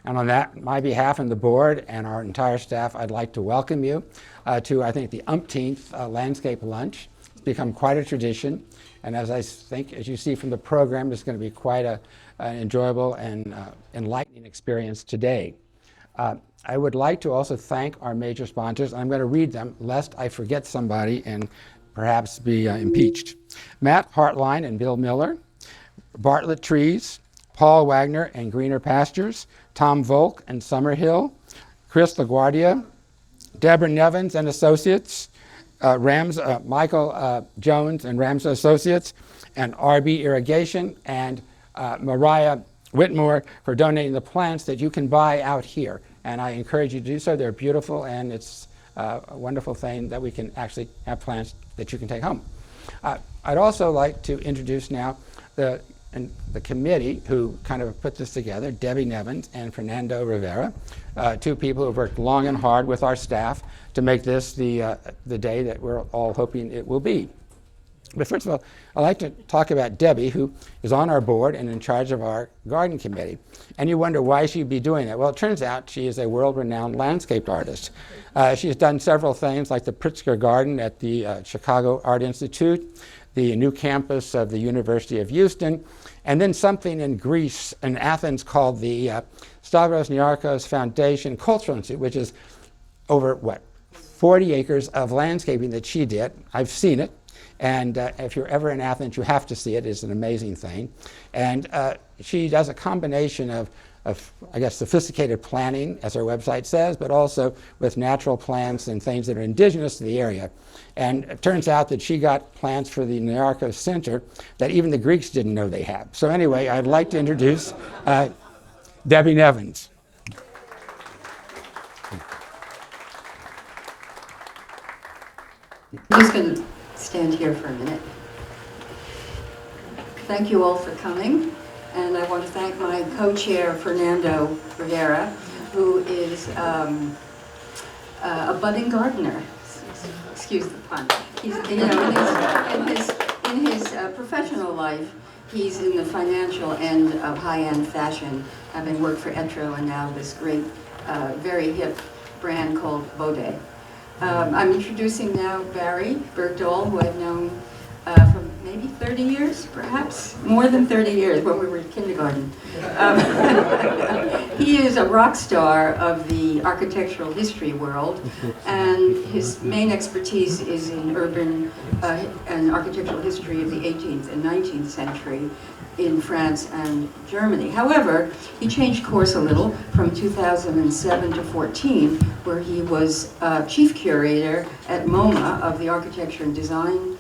And on my behalf and the board and our entire staff, I'd like to welcome you to, I think, the umpteenth landscape lunch. It's become quite a tradition. And as you see from the program, it's going to be quite an enjoyable and enlightening experience today. I would like to also thank our major sponsors. I'm going to read them, lest I forget somebody and perhaps be impeached. Matt Hartline and Bill Miller, Bartlett Trees, Paul Wagner and Greener Pastures, Tom Volk and Summerhill, Chris LaGuardia, Deborah Nevins and Associates, Michael Jones and Rams Associates, and RB Irrigation, and Mariah Whitmore for donating the plants that you can buy out here. And I encourage you to do so. They're beautiful, and it's a wonderful thing that we can actually have plants that you can take home. I'd also like to introduce now the committee who kind of put this together, Debbie Nevins and Fernando Rivera, two people who have worked long and hard with our staff to make this the day that we're all hoping it will be. But first of all, I'd like to talk about Debbie, who is on our board and in charge of our garden committee. And you wonder why she'd be doing that. Well, it turns out she is a world-renowned landscape artist. She's done several things like the Pritzker Garden at the Chicago Art Institute, the new campus of the University of Houston, and then something in Greece, in Athens, called the Stavros Niarchos Foundation Cultural Institute, which is over, 40 acres of landscaping that she did. I've seen it. And if you're ever in Athens, you have to see it. It's an amazing thing. And she does a combination of, I guess, sophisticated planning, as her website says, but also with natural plants and things that are indigenous to the area. And it turns out that she got plants for the Niarchos Center that even the Greeks didn't know they had. So anyway, I'd like to introduce Debbie Nevins. I'm just going to stand here for a minute. Thank you all for coming, and I want to thank my co-chair Fernando Rivera, who is a budding gardener. Excuse the pun. He's, in his professional life, he's in the financial end of high-end fashion, having worked for Etro and now this great, very hip brand called Bode. I'm introducing now Barry Bergdoll, who I've known for maybe 30 years, perhaps more than 30 years when we were in kindergarten. He is a rock star of the architectural history world, and his main expertise is in urban and architectural history of the 18th and 19th century in France and Germany. However, he changed course a little from 2007 to 14, where he was chief curator at MoMA of the Architecture and Design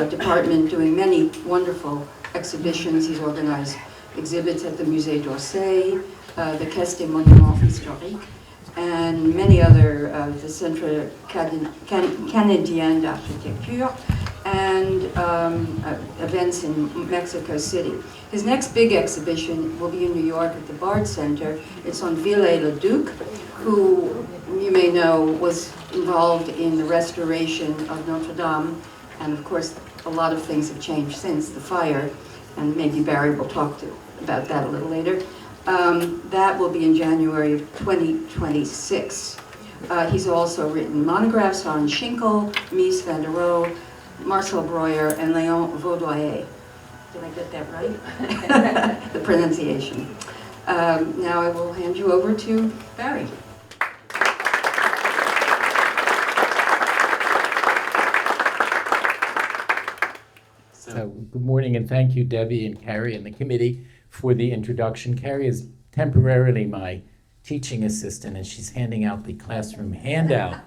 department, doing many wonderful exhibitions. He's organized exhibits at the Musée d'Orsay, the Caisse des Monuments Historiques, and many other, the Centre Canadien d'Architecture, and events in Mexico City. His next big exhibition will be in New York at the Bard Center. It's on Viollet-le-Duc, who you may know was involved in the restoration of Notre Dame, and of course a lot of things have changed since the fire, and maybe Barry will talk about that a little later. That will be in January of 2026. He's also written monographs on Schinkel, Mies van der Rohe, Marcel Breuer, and Léon Vaudoyer. Did I get that right? The pronunciation. Now I will hand you over to Barry. So, good morning, and thank you, Debbie and Carrie and the committee for the introduction. Carrie is temporarily my teaching assistant, and she's handing out the classroom handout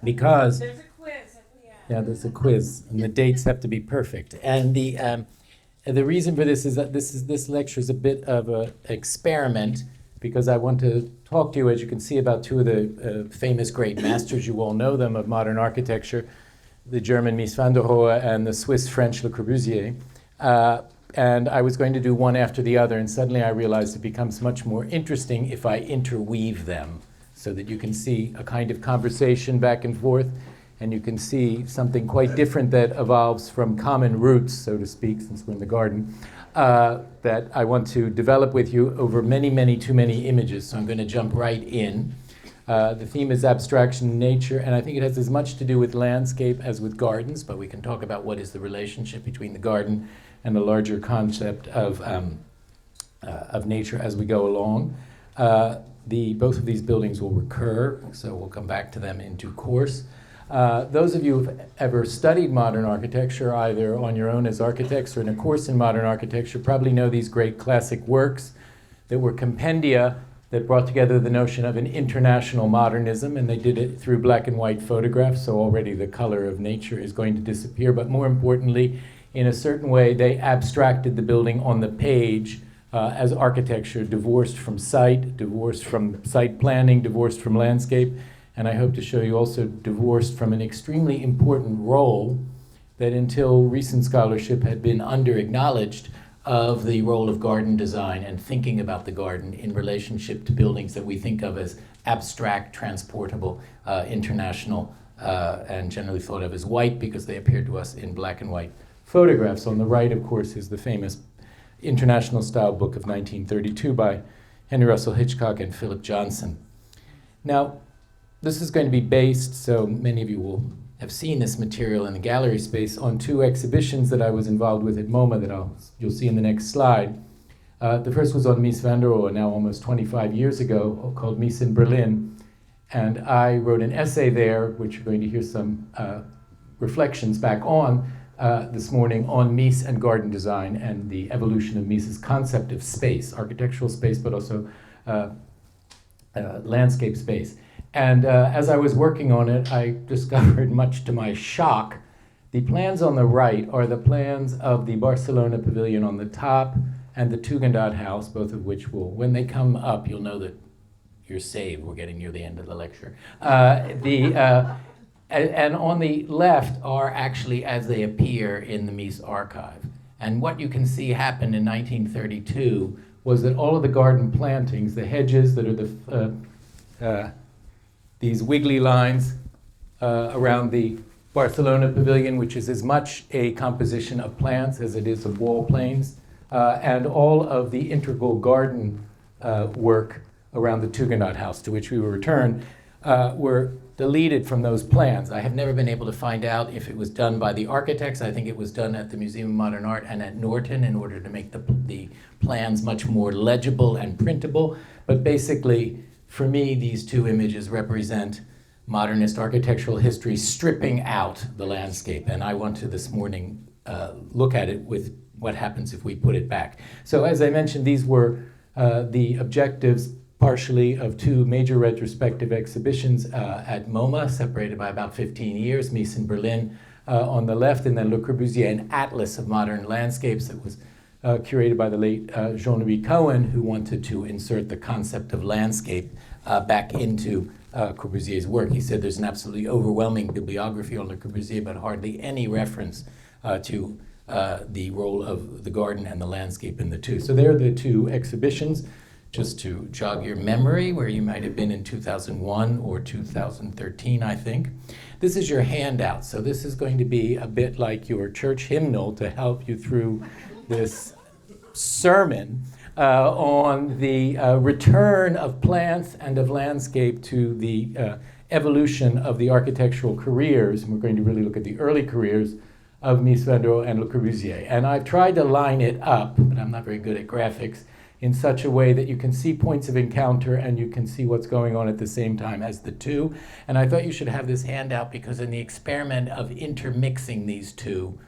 because there's a quiz at the end. Yeah, there's a quiz, and the dates have to be perfect. And the reason for this is that this lecture is a bit of an experiment, because I want to talk to you, as you can see, about two of the famous great masters. You all know them, of modern architecture, the German Mies van der Rohe and the Swiss-French Le Corbusier. And I was going to do one after the other, and suddenly I realized it becomes much more interesting if I interweave them, so that you can see a kind of conversation back and forth, and you can see something quite different that evolves from common roots, so to speak, since we're in the garden, that I want to develop with you over too many images. So I'm going to jump right in. The theme is abstraction in nature, and I think it has as much to do with landscape as with gardens, but we can talk about what is the relationship between the garden and the larger concept of nature as we go along. Both of these buildings will recur, so we'll come back to them in due course. Those of you who've ever studied modern architecture, either on your own as architects or in a course in modern architecture, probably know these great classic works that were compendia that brought together the notion of an international modernism, and they did it through black and white photographs, so already the color of nature is going to disappear. But more importantly, in a certain way, they abstracted the building on the page as architecture, divorced from site planning, divorced from landscape, and I hope to show you also divorced from an extremely important role that until recent scholarship had been under-acknowledged of the role of garden design and thinking about the garden in relationship to buildings that we think of as abstract, transportable, international, and generally thought of as white because they appeared to us in black and white photographs. On the right, of course, is the famous International Style book of 1932 by Henry Russell Hitchcock and Philip Johnson. Now, this is going to be based, so many of you will have seen this material in the gallery space, on two exhibitions that I was involved with at MoMA that you'll see in the next slide. The first was on Mies van der Rohe, now almost 25 years ago, called Mies in Berlin. And I wrote an essay there, which you're going to hear some reflections back on this morning, on Mies and garden design and the evolution of Mies's concept of space, architectural space, but also landscape space. And as I was working on it, I discovered, much to my shock, the plans on the right are the plans of the Barcelona pavilion on the top and the Tugendhat house, both of which will, when they come up, you'll know that you're saved. We're getting near the end of the lecture. And on the left are actually as they appear in the Mies archive. And what you can see happened in 1932 was that all of the garden plantings, the hedges that are these wiggly lines around the Barcelona pavilion, which is as much a composition of plants as it is of wall planes, and all of the integral garden work around the Tugendhat house, to which we will return, were deleted from those plans. I have never been able to find out if it was done by the architects. I think it was done at the Museum of Modern Art and at Norton in order to make the plans much more legible and printable. But basically, for me, these two images represent modernist architectural history stripping out the landscape. And I want to this morning look at it with what happens if we put it back. So as I mentioned, these were the objectives partially of two major retrospective exhibitions at MoMA, separated by about 15 years, Mies in Berlin on the left, and then Le Corbusier, an atlas of modern landscapes that was curated by the late Jean-Louis Cohen, who wanted to insert the concept of landscape back into Corbusier's work. He said there's an absolutely overwhelming bibliography on Le Corbusier, but hardly any reference to the role of the garden and the landscape in the two. So there are the two exhibitions, just to jog your memory, where you might have been in 2001 or 2013, I think. This is your handout, so this is going to be a bit like your church hymnal to help you through this sermon on the return of plants and of landscape to the evolution of the architectural careers. And we're going to really look at the early careers of Mies van der Rohe and Le Corbusier. And I've tried to line it up, but I'm not very good at graphics, in such a way that you can see points of encounter and you can see what's going on at the same time as the two. And I thought you should have this handout because in the experiment of intermixing these two,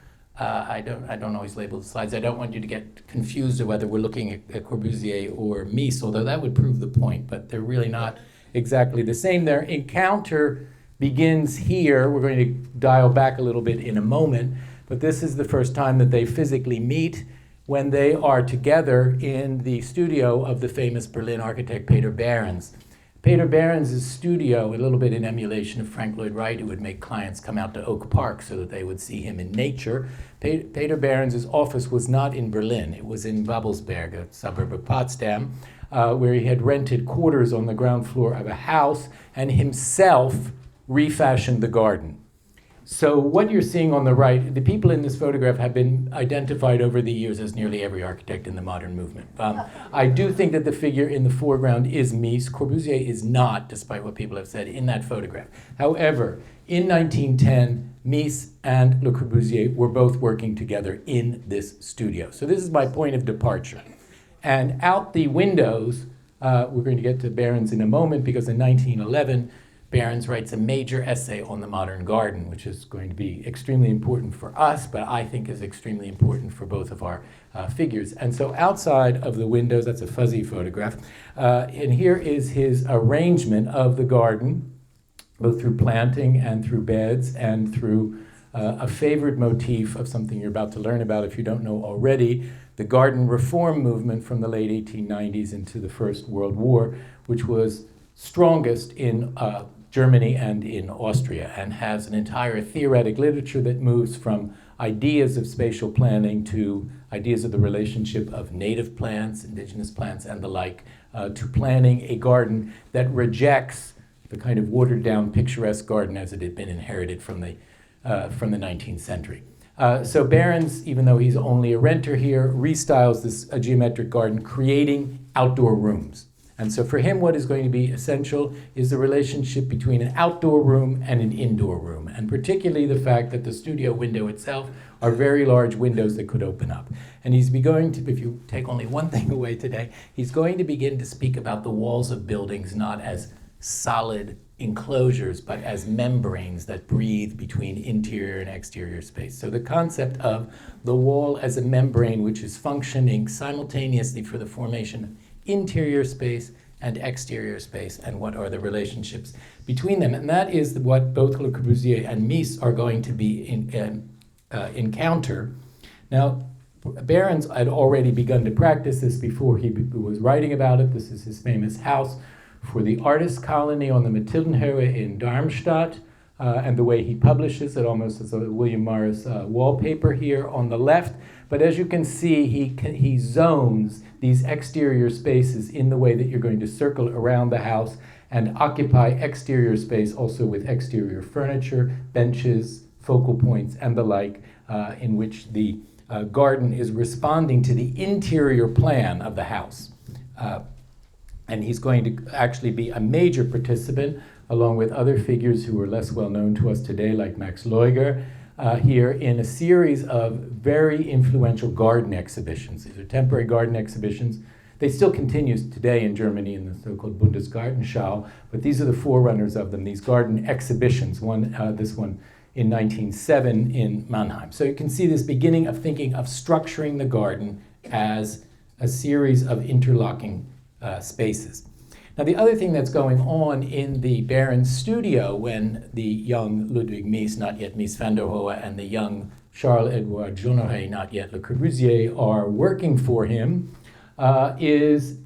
I don't always label the slides. I don't want you to get confused of whether we're looking at Corbusier or Mies, although that would prove the point, but they're really not exactly the same. Their encounter begins here. We're going to dial back a little bit in a moment, but this is the first time that they physically meet, when they are together in the studio of the famous Berlin architect Peter Behrens. Peter Behrens' studio, a little bit in emulation of Frank Lloyd Wright, who would make clients come out to Oak Park so that they would see him in nature. Peter Behrens' office was not in Berlin. It was in Babelsberg, a suburb of Potsdam, where he had rented quarters on the ground floor of a house and himself refashioned the garden. So what you're seeing on the right, the people in this photograph have been identified over the years as nearly every architect in the modern movement. I do think that the figure in the foreground is Mies. Corbusier is not, despite what people have said, in that photograph. However, in 1910, Mies and Le Corbusier were both working together in this studio. So this is my point of departure. And out the windows, we're going to get to Behrens in a moment, because in 1911, Behrens writes a major essay on the modern garden, which is going to be extremely important for us, but I think is extremely important for both of our figures. And so outside of the windows, that's a fuzzy photograph, and here is his arrangement of the garden, both through planting and through beds and through a favored motif of something you're about to learn about if you don't know already, the garden reform movement from the late 1890s into the First World War, which was strongest in Germany and in Austria, and has an entire theoretic literature that moves from ideas of spatial planning to ideas of the relationship of native plants, indigenous plants, and the like, to planning a garden that rejects the kind of watered-down, picturesque garden as it had been inherited from the 19th century. So Behrens, even though he's only a renter here, restyles this geometric garden, creating outdoor rooms. And so for him, what is going to be essential is the relationship between an outdoor room and an indoor room, and particularly the fact that the studio window itself are very large windows that could open up. And he's going to, if you take only one thing away today, he's going to begin to speak about the walls of buildings not as solid enclosures, but as membranes that breathe between interior and exterior space. So the concept of the wall as a membrane which is functioning simultaneously for the formation of interior space and exterior space, and what are the relationships between them. And that is what both Le Corbusier and Mies are going to be encounter. Now, Behrens had already begun to practice this before he was writing about it. This is his famous house for the artist colony on the Mathildenhöhe in Darmstadt, and the way he publishes it almost as a William Morris wallpaper here on the left. But as you can see, he zones these exterior spaces in the way that you're going to circle around the house and occupy exterior space also with exterior furniture, benches, focal points, and the like, in which the garden is responding to the interior plan of the house. And he's going to actually be a major participant, along with other figures who are less well known to us today, like Max Leuger, here in a series of very influential garden exhibitions. These are temporary garden exhibitions. They still continue today in Germany in the so-called Bundesgartenschau, but these are the forerunners of them, these garden exhibitions, this one in 1907 in Mannheim. So you can see this beginning of thinking of structuring the garden as a series of interlocking spaces. Now, the other thing that's going on in the Behrens studio when the young Ludwig Mies, not yet Mies van der Rohe, and the young Charles-Edouard Jeanneret, not yet Le Corbusier, are working for him is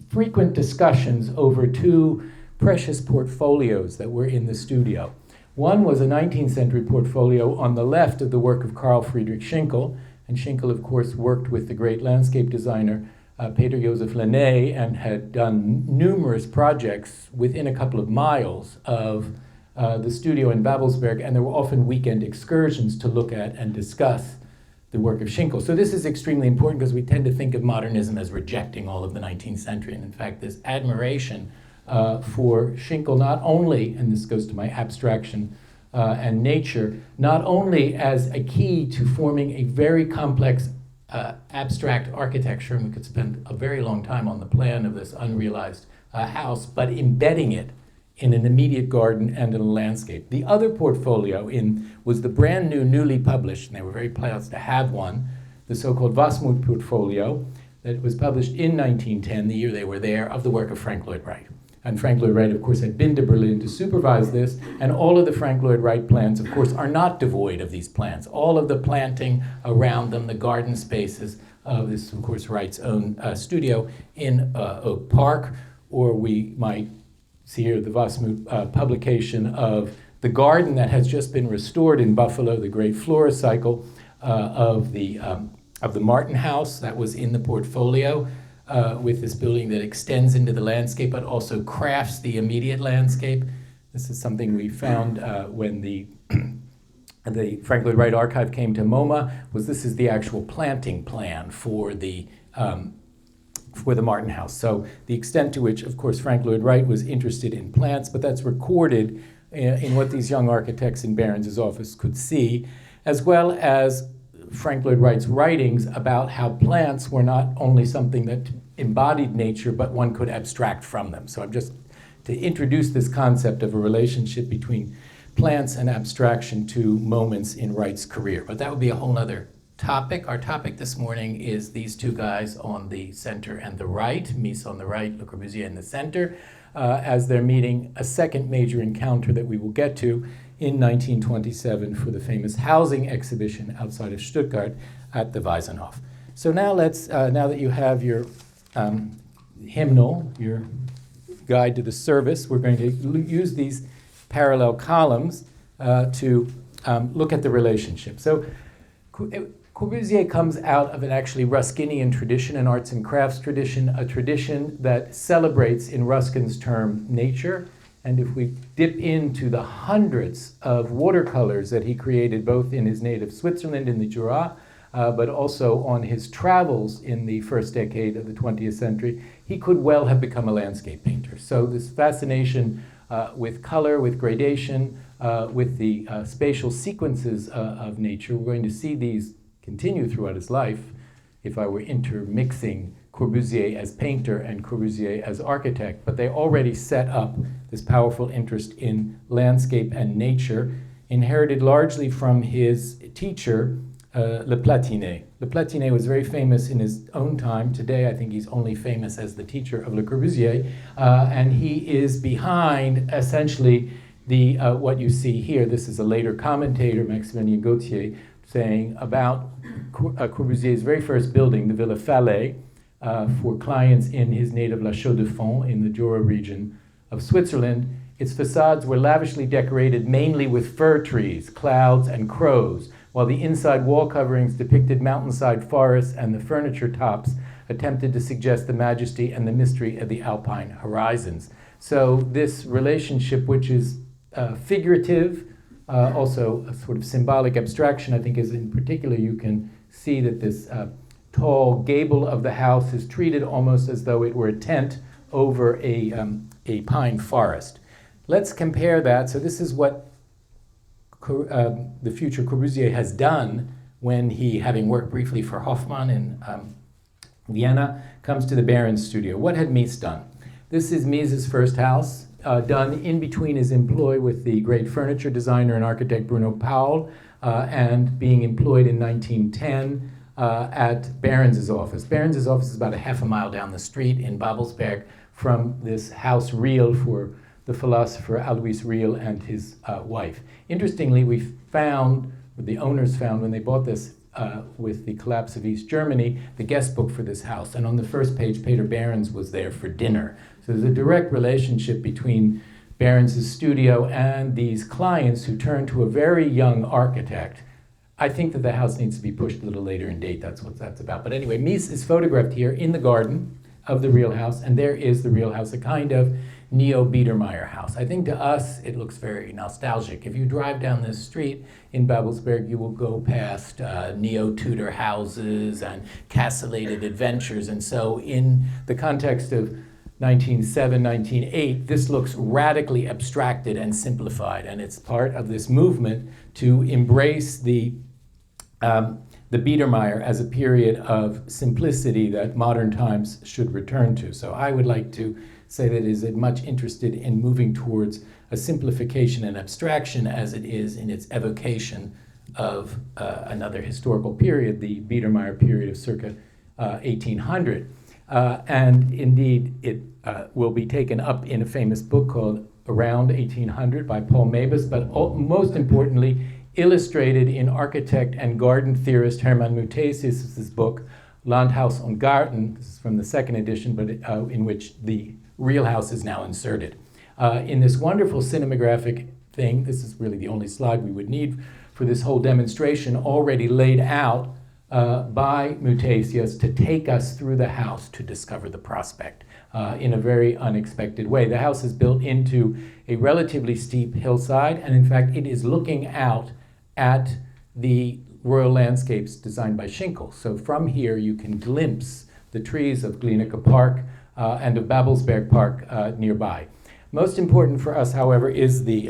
frequent discussions over two precious portfolios that were in the studio. One was a 19th century portfolio on the left of the work of Carl Friedrich Schinkel, and Schinkel, of course, worked with the great landscape designer Peter Joseph Lenné, and had done numerous projects within a couple of miles of the studio in Babelsberg, and there were often weekend excursions to look at and discuss the work of Schinkel. So this is extremely important because we tend to think of modernism as rejecting all of the 19th century, and in fact this admiration for Schinkel not only, and this goes to my abstraction and nature, not only as a key to forming a very complex abstract architecture, and we could spend a very long time on the plan of this unrealized house, but embedding it in an immediate garden and in a landscape. The other portfolio was the brand new, newly published, and they were very proud to have one, the so-called Wasmuth portfolio that was published in 1910, the year they were there, of the work of Frank Lloyd Wright. And Frank Lloyd Wright, of course, had been to Berlin to supervise this, and all of the Frank Lloyd Wright plans, of course, are not devoid of these plans. All of the planting around them, the garden spaces of this, of course, Wright's own studio in Oak Park, or we might see here the Wasmuth publication of the garden that has just been restored in Buffalo, the great flora cycle of the Martin House that was in the portfolio. With this building that extends into the landscape, but also crafts the immediate landscape. This is something we found when the the Frank Lloyd Wright Archive came to MoMA was this is the actual planting plan for the Martin House. So the extent to which, of course, Frank Lloyd Wright was interested in plants, but that's recorded in what these young architects in Behrens' office could see, as well as Frank Lloyd Wright's writings about how plants were not only something that embodied nature, but one could abstract from them. So I'm just to introduce this concept of a relationship between plants and abstraction to moments in Wright's career. But that would be a whole other topic. Our topic this morning is these two guys on the center and the right, Mies on the right, Le Corbusier in the center, as they're meeting a second major encounter that we will get to in 1927 for the famous housing exhibition outside of Stuttgart at the Wiesenhof. So now let's, now that you have your hymnal, your guide to the service, we're going to use these parallel columns to look at the relationship. So Corbusier comes out of an actually Ruskinian tradition, an arts and crafts tradition, a tradition that celebrates, in Ruskin's term, nature. And if we dip into the hundreds of watercolors that he created, both in his native Switzerland in the Jura, but also on his travels in the first decade of the 20th century, he could well have become a landscape painter. So this fascination with color, with gradation, with the spatial sequences of nature, we're going to see these continue throughout his life if I were intermixing Corbusier as painter and Corbusier as architect, but they already set up this powerful interest in landscape and nature, inherited largely from his teacher, Le Platinet. Le Platinet was very famous in his own time. Today, I think he's only famous as the teacher of Le Corbusier, and he is behind, essentially, the what you see here. This is a later commentator, Maximilien Gauthier, saying about Corbusier's very first building, the Villa Fallet, for clients in his native La Chaux-de-Fonds in the Jura region of Switzerland. Its facades were lavishly decorated mainly with fir trees, clouds, and crows, while the inside wall coverings depicted mountainside forests and the furniture tops attempted to suggest the majesty and the mystery of the alpine horizons. So this relationship, which is figurative, also a sort of symbolic abstraction, I think is in particular, you can see that this tall gable of the house is treated almost as though it were a tent over a pine forest. Let's compare that. So this is what the future Corbusier has done when he, having worked briefly for Hoffmann in Vienna, comes to the Behrens studio. What had Mies done? This is Mies's first house, done in between his employ with the great furniture designer and architect Bruno Paul, and being employed in 1910 at Behrens' office. Behrens' office is about a half a mile down the street in Babelsberg from this house Riel for the philosopher Alois Riel and his wife. Interestingly, we found, or the owners found when they bought this with the collapse of East Germany, the guest book for this house. And on the first page, Peter Behrens was there for dinner. So there's a direct relationship between Behrens' studio and these clients who turn to a very young architect. I think that the house needs to be pushed a little later in date. That's what that's about. But anyway, Mies is photographed here in the garden of the real house, and there is the real house, a kind of neo-Biedermeier house. I think to us, it looks very nostalgic. If you drive down this street in Babelsberg, you will go past neo-Tudor houses and castellated adventures. And so in the context of 1907, 1908, this looks radically abstracted and simplified. And it's part of this movement to embrace the Biedermeier as a period of simplicity that modern times should return to. So I would like to say that it is much interested in moving towards a simplification and abstraction as it is in its evocation of another historical period, the Biedermeier period of circa 1800. And indeed, it will be taken up in a famous book called Around 1800 by Paul Mabus, but most importantly, illustrated in architect and garden theorist Hermann Mutesius' book, Landhaus und Garten. This is from the second edition, but in which the real house is now inserted. In this wonderful cinematographic thing, this is really the only slide we would need for this whole demonstration, already laid out by Mutesius to take us through the house to discover the prospect in a very unexpected way. The house is built into a relatively steep hillside, and in fact, it is looking out at the Royal Landscapes designed by Schinkel. So from here you can glimpse the trees of Glinica Park and of Babelsberg Park nearby. Most important for us, however, is the,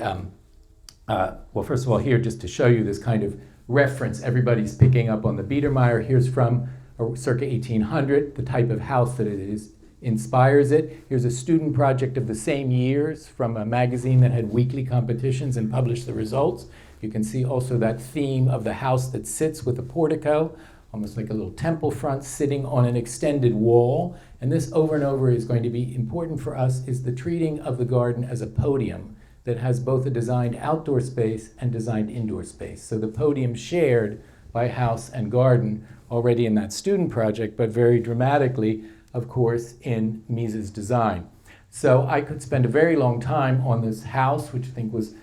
well, first of all, here just to show you this kind of reference. Everybody's picking up on the Biedermeier. Here's from circa 1800, the type of house that it is inspires it. Here's a student project of the same years from a magazine that had weekly competitions and published the results. You can see also that theme of the house that sits with a portico, almost like a little temple front sitting on an extended wall. And this over and over is going to be important for us, is the treating of the garden as a podium that has both a designed outdoor space and designed indoor space. So the podium shared by house and garden already in that student project, but very dramatically, of course, in Mies's design. So I could spend a very long time on this house, which I think was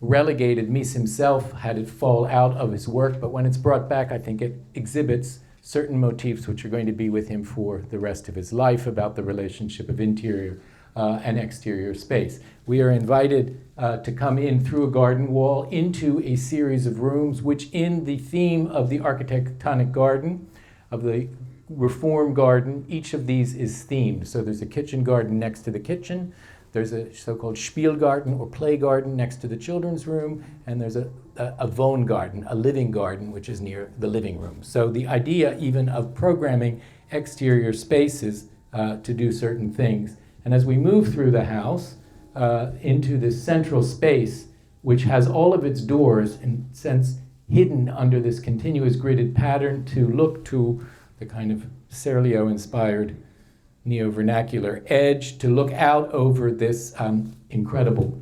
relegated. Mies himself had it fall out of his work, but when it's brought back, I think it exhibits certain motifs which are going to be with him for the rest of his life about the relationship of interior and exterior space. We are invited to come in through a garden wall into a series of rooms which, in the theme of the architectonic garden, of the Reform garden, each of these is themed. So there's a kitchen garden next to the kitchen, there's a so-called Spielgarten or play garden next to the children's room, and there's a Wohngarten, a living garden, which is near the living room. So the idea even of programming exterior spaces to do certain things. And as we move through the house into this central space, which has all of its doors, in a sense, hidden under this continuous gridded pattern to look to the kind of Serlio-inspired neo-vernacular edge, to look out over this incredible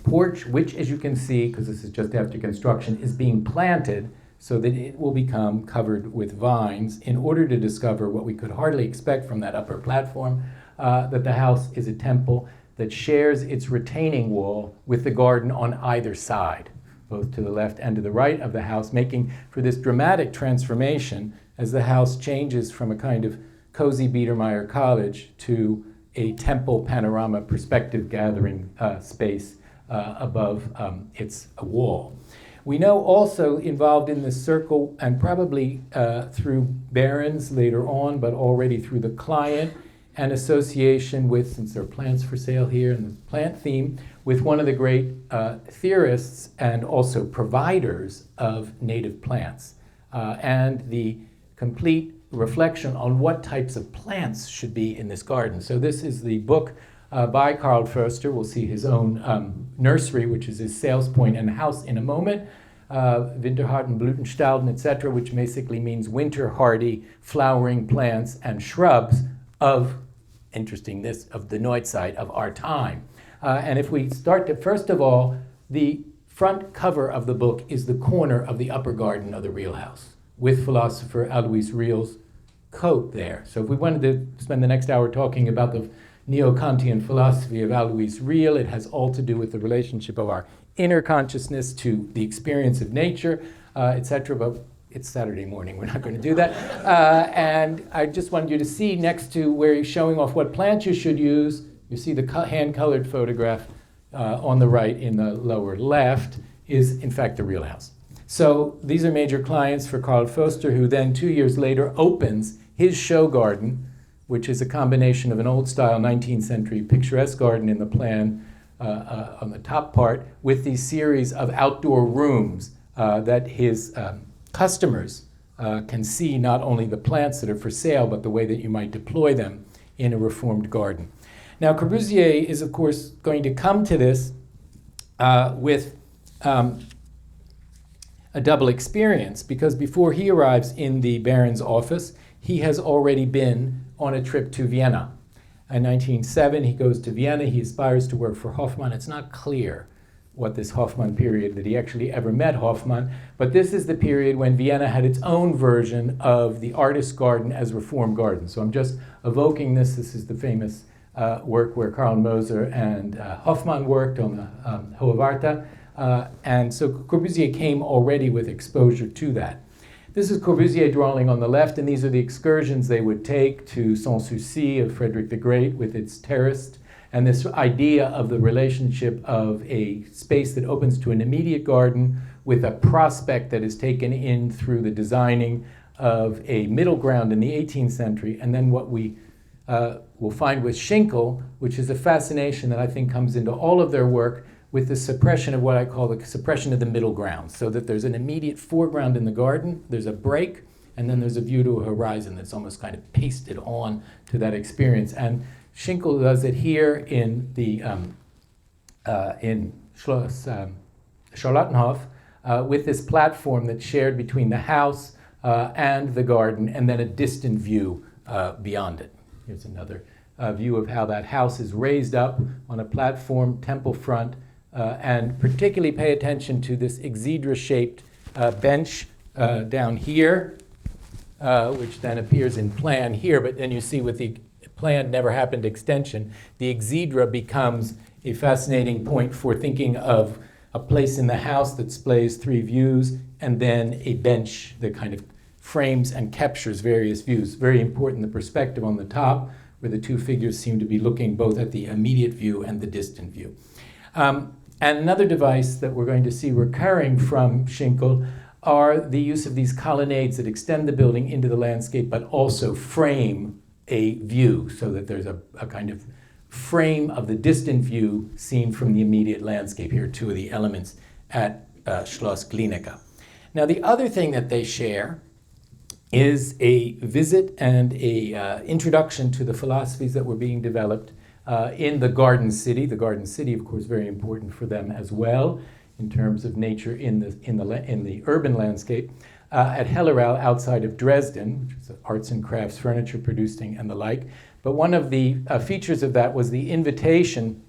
porch, which, as you can see, because this is just after construction, is being planted so that it will become covered with vines in order to discover what we could hardly expect from that upper platform, that the house is a temple that shares its retaining wall with the garden on either side, both to the left and to the right of the house, making for this dramatic transformation as the house changes from a kind of cozy Biedermeier cottage to a temple panorama perspective gathering space above its wall. We know also involved in this circle, and probably through Barron's later on, but already through the client, an association with, since there are plants for sale here and the plant theme, with one of the great theorists and also providers of native plants, and the complete reflection on what types of plants should be in this garden. So this is the book by Karl Förster. We'll see his own nursery, which is his sales point, and house in a moment. Winterharten, Blütenstauden, etc., which basically means winter hardy flowering plants and shrubs of, interestingness, of the Neuzeit, of our time. And if we start to, first of all, the front cover of the book is the corner of the upper garden of the Real House, with philosopher Alois Riel's coat there. So if we wanted to spend the next hour talking about the neo-Kantian philosophy of Alois Riel, it has all to do with the relationship of our inner consciousness to the experience of nature, etc. But it's Saturday morning, we're not going to do that. And I just wanted you to see next to where he's showing off what plants you should use, you see the hand-colored photograph on the right in the lower left is in fact the Real House. So these are major clients for Karl Förster, who then 2 years later opens his show garden, which is a combination of an old-style 19th century picturesque garden in the plan on the top part, with these series of outdoor rooms that his customers can see not only the plants that are for sale, but the way that you might deploy them in a reformed garden. Now, Corbusier is, of course, going to come to this with a double experience, because before he arrives in the Baron's office, he has already been on a trip to Vienna. In 1907, he goes to Vienna. He aspires to work for Hoffmann. It's not clear what this Hoffmann period, that he actually ever met Hoffmann, but this is the period when Vienna had its own version of the artist's garden as reform garden. So I'm just evoking this. This is the famous work where Karl Moser and Hoffmann worked on the Hohe Warte. And so Corbusier came already with exposure to that. This is Corbusier drawing on the left, and these are the excursions they would take to Sans Souci of Frederick the Great with its terraced And this idea of the relationship of a space that opens to an immediate garden with a prospect that is taken in through the designing of a middle ground in the 18th century, and then what we will find with Schinkel, which is a fascination that I think comes into all of their work, with the suppression of what I call the suppression of the middle ground, so that there's an immediate foreground in the garden, there's a break, and then there's a view to a horizon that's almost kind of pasted on to that experience. And Schinkel does it here in the in Schloss Charlottenhof with this platform that's shared between the house and the garden, and then a distant view beyond it. Here's another view of how that house is raised up on a platform, temple front, and particularly pay attention to this exedra-shaped bench down here, which then appears in plan here, but then you see with the planned never happened extension, the exedra becomes a fascinating point for thinking of a place in the house that displays three views, and then a bench that kind of frames and captures various views. Very important, the perspective on the top, where the two figures seem to be looking both at the immediate view and the distant view. And another device that we're going to see recurring from Schinkel are the use of these colonnades that extend the building into the landscape, but also frame a view, so that there's a kind of frame of the distant view seen from the immediate landscape. Here are two of the elements at Schloss Glienicke. Now, the other thing that they share is a visit and a introduction to the philosophies that were being developed in the Garden City. The Garden City, of course, very important for them as well in terms of nature in the urban landscape. At Hellerau, outside of Dresden, which is arts and crafts, furniture producing, and the like. But one of the features of that was the invitation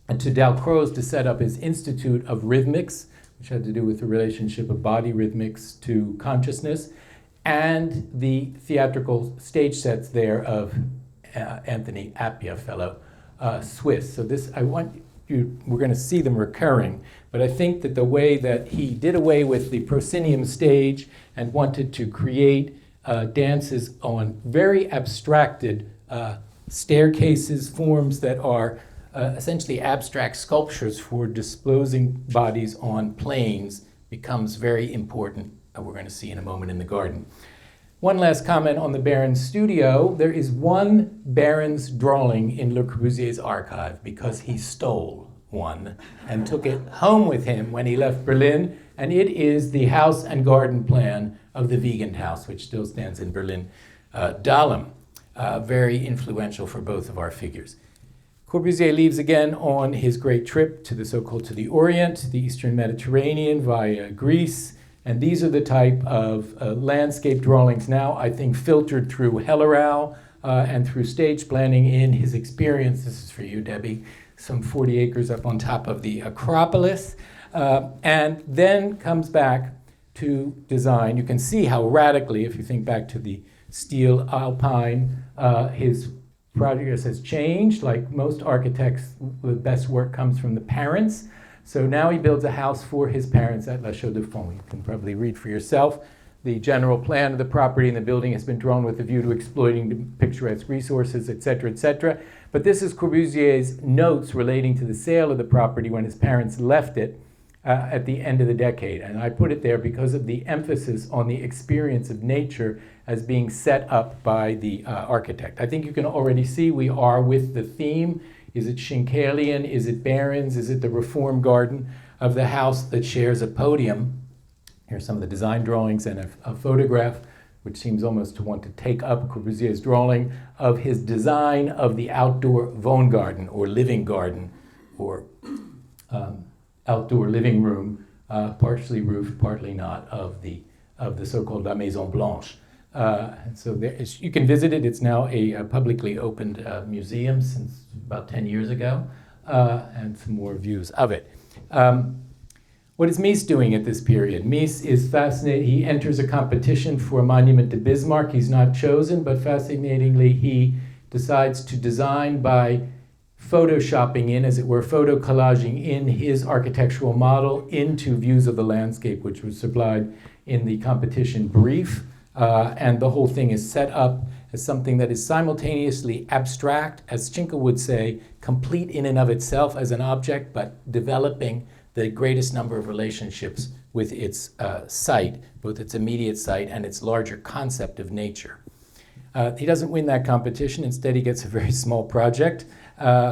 to Dalcroze to set up his Institute of Rhythmics, which had to do with the relationship of body rhythmics to consciousness, and the theatrical stage sets there of Anthony Appia, fellow Swiss. So this, we're going to see them recurring, but I think that the way that he did away with the proscenium stage and wanted to create dances on very abstracted staircases, forms that are essentially abstract sculptures for disposing bodies on planes, becomes very important. We're going to see in a moment in the garden. One last comment on the Baron's studio. There is one Baron's drawing in Le Corbusier's archive because he stole one and took it home with him when he left Berlin, and it is the house and garden plan of the Wiegand House, which still stands in Berlin. Dahlem, very influential for both of our figures. Corbusier leaves again on his great trip to the so-called to the Orient, the Eastern Mediterranean via Greece, and these are the type of landscape drawings now, I think, filtered through Hellerau and through stage planning in his experience. This is for you, Debbie. Some 40 acres up on top of the Acropolis, and then comes back to design. You can see how radically, if you think back to the steel Alpine, his project has changed. Like most architects, the best work comes from the parents. So now he builds a house for his parents at La Chaux-de-Fonds. You can probably read for yourself. The general plan of the property and the building has been drawn with a view to exploiting the picturesque resources, et cetera, et cetera. But this is Corbusier's notes relating to the sale of the property when his parents left it at the end of the decade. And I put it there because of the emphasis on the experience of nature as being set up by the architect. I think you can already see we are with the theme. Is it Schinkelian? Is it Baron's? Is it the Reform Garden of the house that shares a podium? Here's some of the design drawings and a photograph, which seems almost to want to take up Corbusier's drawing of his design of the outdoor Wohngarten, or living garden, or outdoor living room, partially roofed, partly not, of the so-called La Maison Blanche. So you can visit it. It's now a publicly opened museum since about 10 years ago, and some more views of it. What is Mies doing at this period? Mies is fascinated. He enters a competition for a monument to Bismarck. He's not chosen, but fascinatingly, he decides to design by photoshopping in, as it were, photo collaging in his architectural model into views of the landscape, which was supplied in the competition brief. And the whole thing is set up as something that is simultaneously abstract, as Schinkel would say, complete in and of itself as an object, but developing the greatest number of relationships with its site, both its immediate site and its larger concept of nature. He doesn't win that competition. Instead, he gets a very small project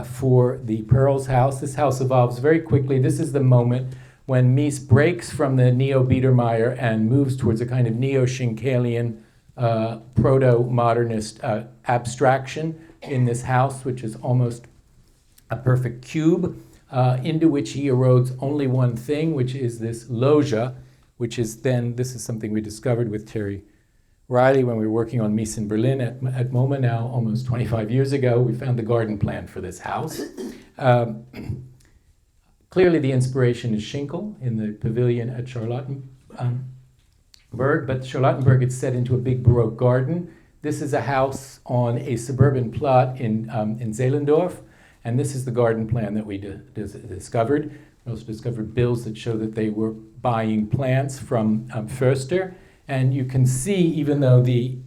for the Pearls house. This house evolves very quickly. This is the moment when Mies breaks from the neo-Biedermeier and moves towards a kind of neo-Schinkelian proto-modernist abstraction in this house, which is almost a perfect cube, into which he erodes only one thing, which is this loggia, which is then, this is something we discovered with Terry Riley when we were working on Mies in Berlin at MoMA now almost 25 years ago. We found the garden plan for this house. Clearly the inspiration is Schinkel in the pavilion at Charlottenburg, but Charlottenburg is set into a big Baroque garden. This is a house on a suburban plot in Zehlendorf, and this is the garden plan that we discovered. We also discovered bills that show that they were buying plants from Förster, and you can see, even though the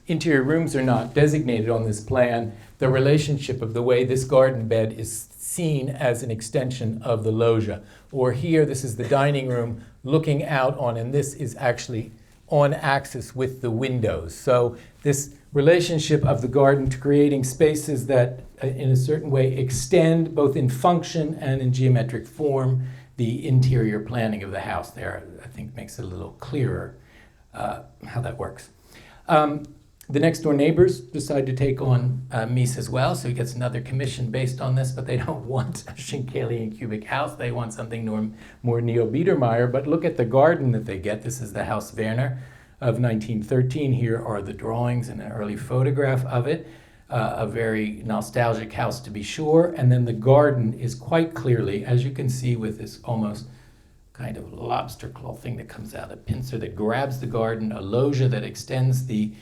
interior rooms are not designated on this plan, the relationship of the way this garden bed is seen as an extension of the loggia. Or here, this is the dining room looking out on, and this is actually on axis with the windows. So this relationship of the garden to creating spaces that, in a certain way, extend both in function and in geometric form the interior planning of the house there, I think makes it a little clearer how that works. The next door neighbors decide to take on Mies as well, so he gets another commission based on this, but they don't want a Schinkelian cubic house. They want something more neo-Biedermeier, but look at the garden that they get. This is the House Werner of 1913. Here are the drawings and an early photograph of it. A very nostalgic house to be sure, and then the garden is quite clearly, as you can see with this almost kind of lobster claw thing that comes out, a pincer that grabs the garden, a loggia that extends the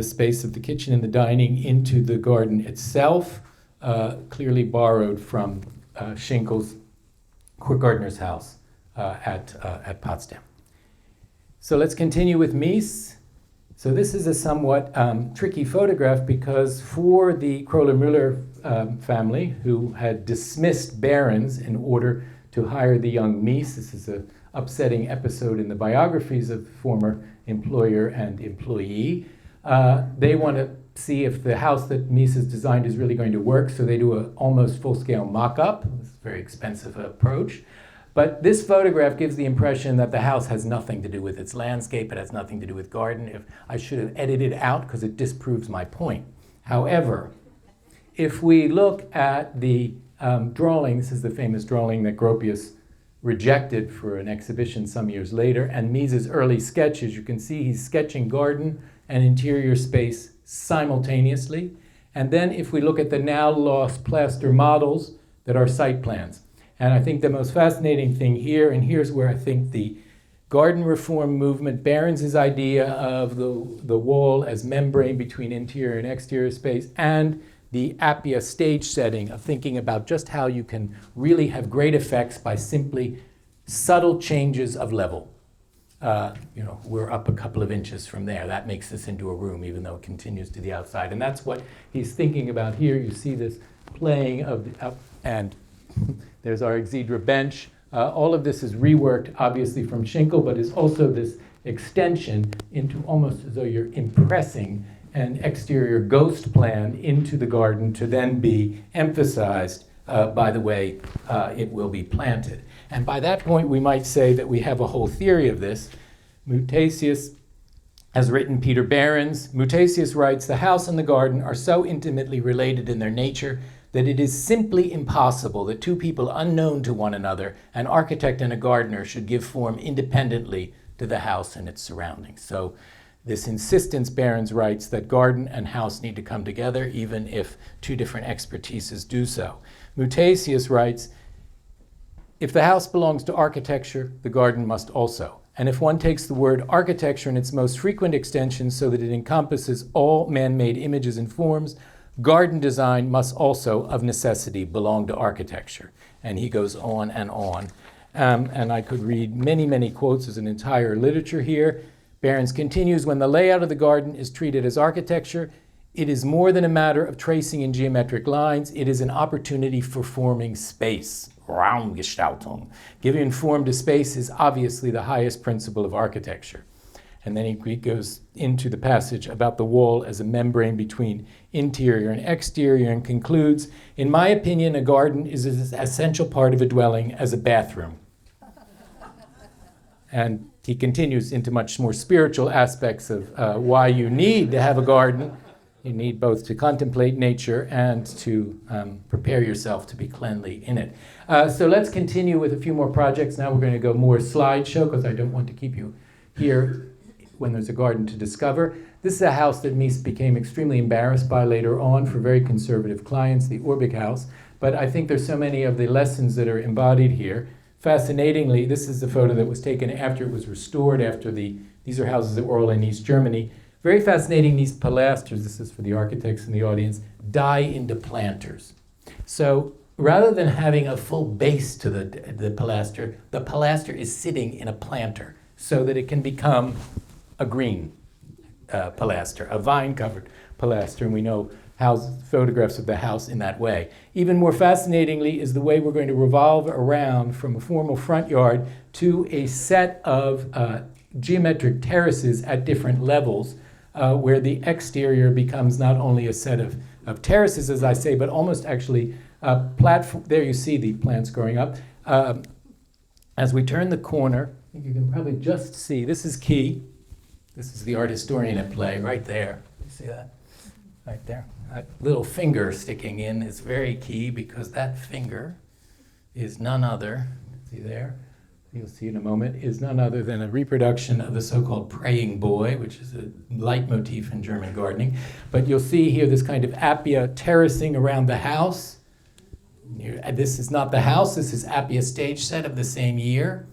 space of the kitchen and the dining into the garden itself, clearly borrowed from Schinkel's Gardener's house at Potsdam. So let's continue with Mies. So this is a somewhat tricky photograph because for the Kroller-Müller family, who had dismissed Behrens in order to hire the young Mies, this is an upsetting episode in the biographies of former employer and employee. They want to see if the house that Mies has designed is really going to work, so they do an almost full-scale mock-up. It's a very expensive approach. But this photograph gives the impression that the house has nothing to do with its landscape, it has nothing to do with garden. I should have edited it out because it disproves my point. However, if we look at the drawing, this is the famous drawing that Gropius rejected for an exhibition some years later, and Mies's early sketches, you can see he's sketching garden and interior space simultaneously. And then if we look at the now lost plaster models that are site plans. And I think the most fascinating thing here, and here's where I think the garden reform movement, Behrens' idea of the wall as membrane between interior and exterior space, and the Appia stage setting of thinking about just how you can really have great effects by simply subtle changes of level. We're up a couple of inches from there. That makes this into a room, even though it continues to the outside. And that's what he's thinking about here. You see this playing of the up, and there's our Exedra bench. All of this is reworked, obviously, from Schinkel, but is also this extension into almost as though you're impressing an exterior ghost plan into the garden to then be emphasized by the way it will be planted. And by that point, we might say that we have a whole theory of this. Mutasius has written Peter Behrens. Mutasius writes, "The house and the garden are so intimately related in their nature that it is simply impossible that two people unknown to one another, an architect and a gardener, should give form independently to the house and its surroundings." So this insistence, Behrens writes, that garden and house need to come together, even if two different expertises do so. Mutasius writes, "If the house belongs to architecture, the garden must also. And if one takes the word architecture in its most frequent extension so that it encompasses all man-made images and forms, garden design must also, of necessity, belong to architecture." And he goes on and on. And I could read many, many quotes. There's an entire literature here. Behrens continues, when the layout of the garden is treated as architecture, it is more than a matter of tracing in geometric lines. It is an opportunity for forming space. Raumgestaltung. Giving form to space is obviously the highest principle of architecture. And then he goes into the passage about the wall as a membrane between interior and exterior and concludes, in my opinion, a garden is as essential part of a dwelling as a bathroom. And he continues into much more spiritual aspects of why you need to have a garden. You need both to contemplate nature and to prepare yourself to be cleanly in it. So let's continue with a few more projects. Now we're going to go more slideshow because I don't want to keep you here when there's a garden to discover. This is a house that Mies became extremely embarrassed by later on for very conservative clients, the Orbig house. But I think there's so many of the lessons that are embodied here. Fascinatingly, this is the photo that was taken after it was restored, after these are houses that were all in East Germany. Very fascinating, these pilasters, this is for the architects in the audience, die into planters. So rather than having a full base to the pilaster is sitting in a planter so that it can become a green pilaster, a vine-covered pilaster, and we know photographs of the house in that way. Even more fascinatingly is the way we're going to revolve around from a formal front yard to a set of geometric terraces at different levels, where the exterior becomes not only a set of terraces, as I say, but almost actually a platform. There you see the plants growing up. As we turn the corner, you can probably just see, this is key. This is the art historian at play right there. You see that? Right there. That little finger sticking in is very key because that finger is none other, see there? You'll see in a moment, is none other than a reproduction of the so-called praying boy, which is a leitmotif in German gardening. But you'll see here this kind of Appia terracing around the house. This is not the house, this is Appia stage set of the same year.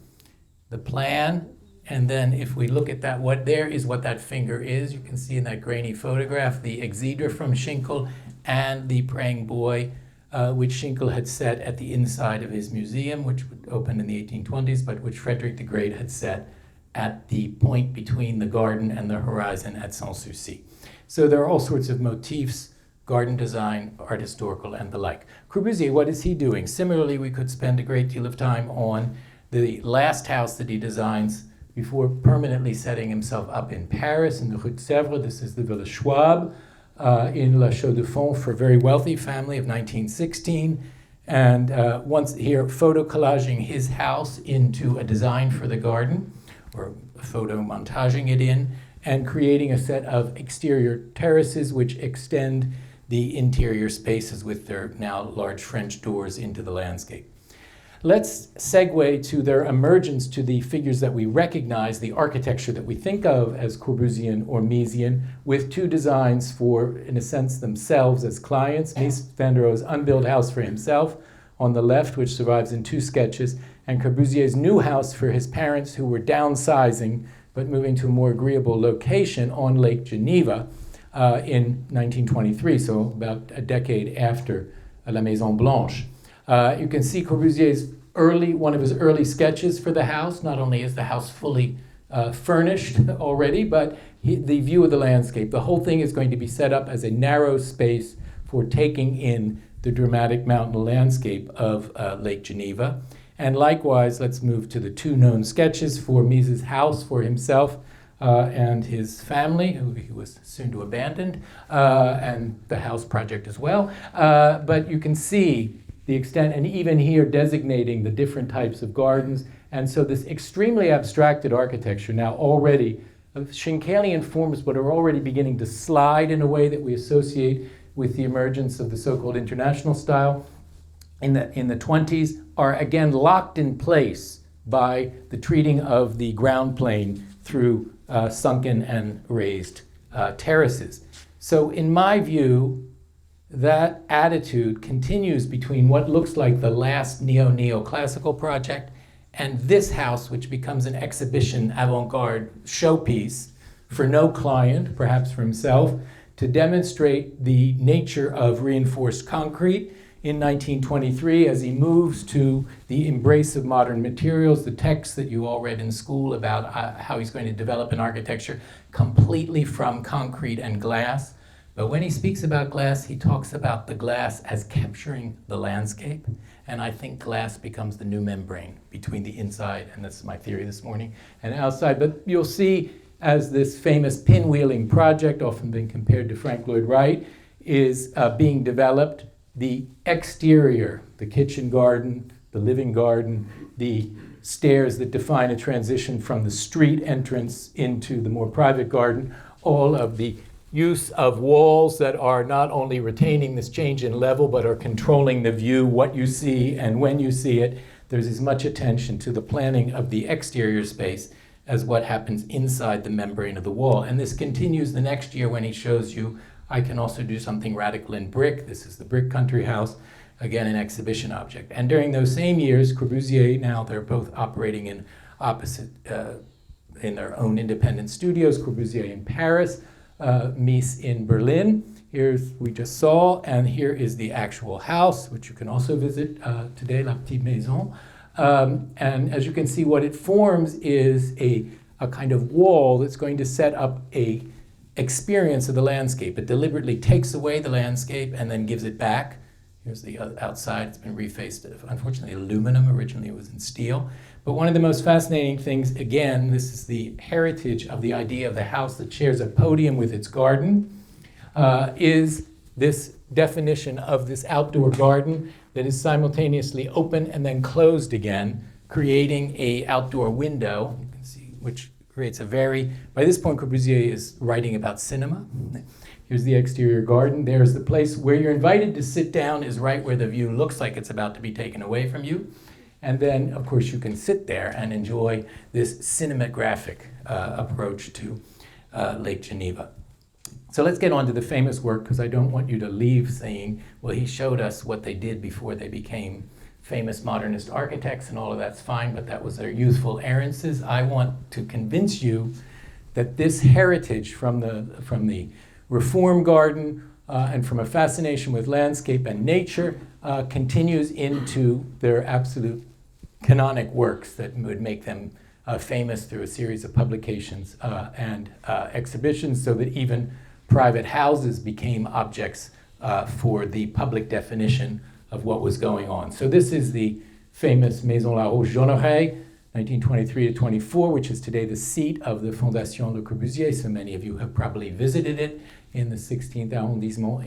The plan, and then if we look at that, what that finger is. You can see in that grainy photograph the exedra from Schinkel and the praying boy, which Schinkel had set at the inside of his museum, which opened in the 1820s, but which Frederick the Great had set at the point between the garden and the horizon at Sanssouci. So there are all sorts of motifs, garden design, art historical, and the like. Corbusier, what is he doing? Similarly, we could spend a great deal of time on the last house that he designs before permanently setting himself up in Paris, in the Rue de Sèvres. This is the Villa Schwab in La Chaux-de-Fonds for a very wealthy family of 1916. And once here, photo collaging his house into a design for the garden, or photo montaging it in, and creating a set of exterior terraces which extend the interior spaces with their now large French doors into the landscape. Let's segue to their emergence to the figures that we recognize, the architecture that we think of as Corbusian or Miesian, with two designs for, in a sense, themselves as clients. Mies van der Rohe's unbuilt house for himself on the left, which survives in two sketches, and Corbusier's new house for his parents who were downsizing but moving to a more agreeable location on Lake Geneva in 1923, so about a decade after La Maison Blanche. You can see Corbusier's one of his early sketches for the house. Not only is the house fully furnished already, but the view of the landscape. The whole thing is going to be set up as a narrow space for taking in the dramatic mountain landscape of Lake Geneva. And likewise, let's move to the two known sketches for Mies's house for himself and his family, who he was soon to abandon, and the house project as well. But you can see the extent, and even here designating the different types of gardens. And so this extremely abstracted architecture now already, Schenkelian forms, but are already beginning to slide in a way that we associate with the emergence of the so-called international style in the 20s, are again locked in place by the treating of the ground plane through sunken and raised terraces. So in my view, that attitude continues between what looks like the last neoclassical project and this house, which becomes an exhibition avant-garde showpiece for no client, perhaps for himself, to demonstrate the nature of reinforced concrete in 1923 as he moves to the embrace of modern materials, the text that you all read in school about how he's going to develop an architecture completely from concrete and glass. But when he speaks about glass, he talks about the glass as capturing the landscape. And I think glass becomes the new membrane between the inside, and that's my theory this morning, and outside. But you'll see as this famous pinwheeling project, often been compared to Frank Lloyd Wright, is being developed, the exterior, the kitchen garden, the living garden, the stairs that define a transition from the street entrance into the more private garden, all of the use of walls that are not only retaining this change in level, but are controlling the view, what you see, and when you see it. There's as much attention to the planning of the exterior space as what happens inside the membrane of the wall. And this continues the next year when he shows you, I can also do something radical in brick. This is the brick country house, again, an exhibition object. And during those same years, Corbusier, now they're both operating in opposite, in their own independent studios, Corbusier in Paris, Mies in Berlin. Here's we just saw, and here is the actual house, which you can also visit today, La Petite Maison. And as you can see, what it forms is a kind of wall that's going to set up a experience of the landscape. It deliberately takes away the landscape and then gives it back. Here's the outside. It's been refaced, unfortunately, aluminum. Originally, it was in steel. But one of the most fascinating things, again, this is the heritage of the idea of the house that shares a podium with its garden, is this definition of this outdoor garden that is simultaneously open and then closed again, creating a outdoor window, you can see, which creates a very, by this point Corbusier is writing about cinema. Here's the exterior garden. There's the place where you're invited to sit down, is right where the view looks like it's about to be taken away from you. And then, of course, you can sit there and enjoy this cinematographic approach to Lake Geneva. So let's get on to the famous work, because I don't want you to leave saying, well, he showed us what they did before they became famous modernist architects, and all of that's fine, but that was their youthful errances. I want to convince you that this heritage from the Reform Garden and from a fascination with landscape and nature continues into their absolute canonic works that would make them famous through a series of publications and exhibitions, so that even private houses became objects for the public definition of what was going on. So this is the famous Maison La Roche-Jeanneret, 1923 to 24, which is today the seat of the Fondation Le Corbusier. So many of you have probably visited it in the 16th arrondissement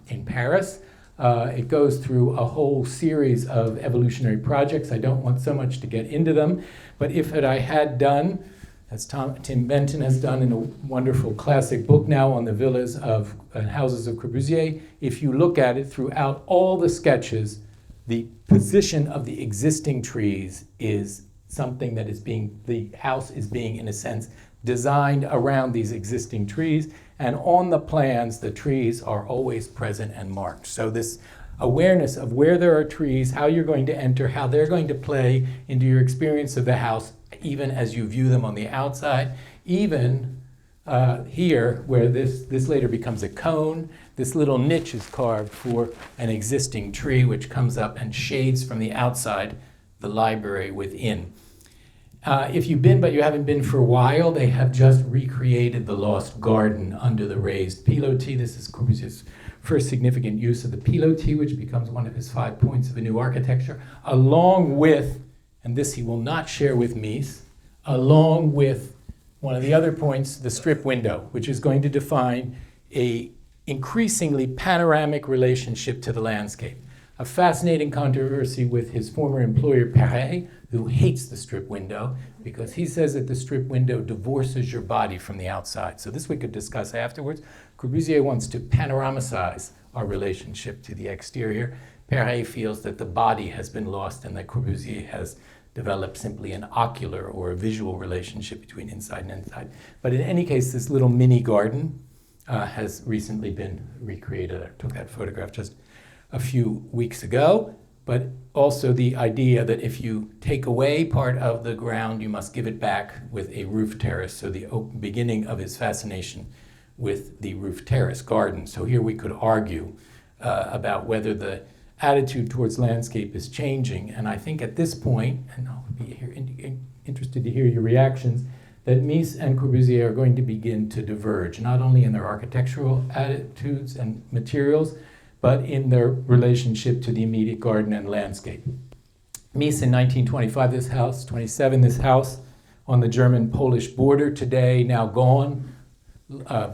in Paris. It goes through a whole series of evolutionary projects. I don't want so much to get into them, but if I had done, as Tim Benton has done in a wonderful classic book now on the villas of houses of Corbusier, if you look at it throughout all the sketches, the position of the existing trees is something that is the house is being, in a sense, designed around these existing trees, and on the plans, the trees are always present and marked. So this awareness of where there are trees, how you're going to enter, how they're going to play into your experience of the house, even as you view them on the outside, even here, where this later becomes a cone, this little niche is carved for an existing tree, which comes up and shades from the outside the library within. If you've been, but you haven't been for a while, they have just recreated the lost garden under the raised pilotis. This is Corbusier's first significant use of the pilotis, which becomes one of his 5 points of a new architecture, along with, and this he will not share with Mies, along with one of the other points, the strip window, which is going to define a increasingly panoramic relationship to the landscape. A fascinating controversy with his former employer, Perret, who hates the strip window because he says that the strip window divorces your body from the outside. So this we could discuss afterwards. Corbusier wants to panoramicize our relationship to the exterior. Perret feels that the body has been lost and that Corbusier has developed simply an ocular or a visual relationship between inside and inside. But in any case, this little mini garden has recently been recreated. I took that photograph just a few weeks ago, but also the idea that if you take away part of the ground, you must give it back with a roof terrace. So the beginning of his fascination with the roof terrace garden. So here we could argue about whether the attitude towards landscape is changing. And I think at this point, and I'll be here interested to hear your reactions, that Mies and Corbusier are going to begin to diverge, not only in their architectural attitudes and materials, but in their relationship to the immediate garden and landscape. Mies in 1925, this house on the German-Polish border, today now gone,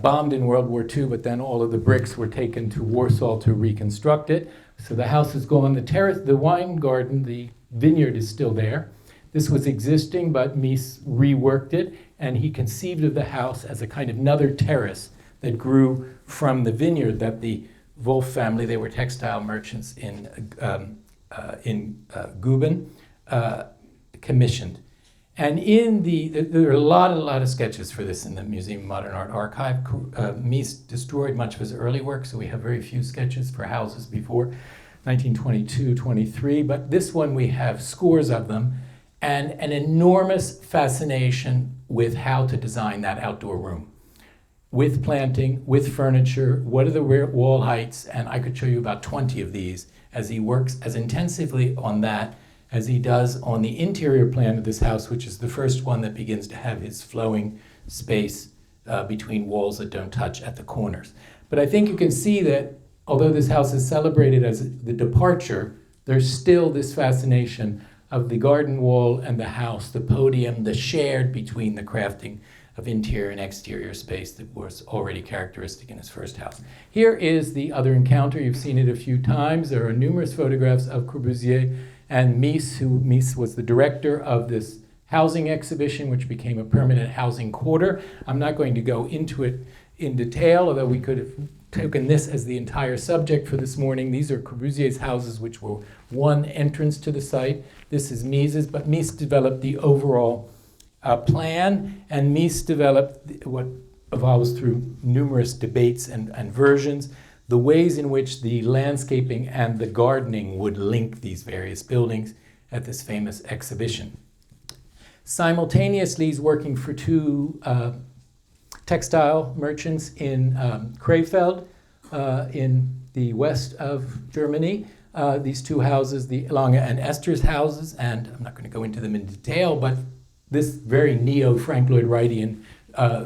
bombed in World War II, but then all of the bricks were taken to Warsaw to reconstruct it. So the house is gone. The terrace, the wine garden, the vineyard is still there. This was existing, but Mies reworked it, and he conceived of the house as a kind of another terrace that grew from the vineyard that the Wolf family, they were textile merchants in Guben, commissioned. And there are a lot of sketches for this in the Museum of Modern Art archive. Mies destroyed much of his early work, so we have very few sketches for houses before 1922-23, but this one we have scores of them, and an enormous fascination with how to design that outdoor room. With planting, with furniture, what are the wall heights, and I could show you about 20 of these as he works as intensively on that as he does on the interior plan of this house, which is the first one that begins to have his flowing space between walls that don't touch at the corners. But I think you can see that although this house is celebrated as the departure, there's still this fascination of the garden wall and the house, the podium, the shared between the crafting of interior and exterior space that was already characteristic in his first house. Here is the other encounter. You've seen it a few times. There are numerous photographs of Corbusier and Mies, Mies was the director of this housing exhibition, which became a permanent housing quarter. I'm not going to go into it in detail, although we could have taken this as the entire subject for this morning. These are Corbusier's houses, which were one entrance to the site. This is Mies's, but Mies developed the overall plan, and Mies developed what evolves through numerous debates and versions, the ways in which the landscaping and the gardening would link these various buildings at this famous exhibition. Simultaneously, he's working for two textile merchants in Krefeld in the west of Germany. These two houses, the Lange and Esther's houses, and I'm not going to go into them in detail, but this very neo-Frank Lloyd Wrightian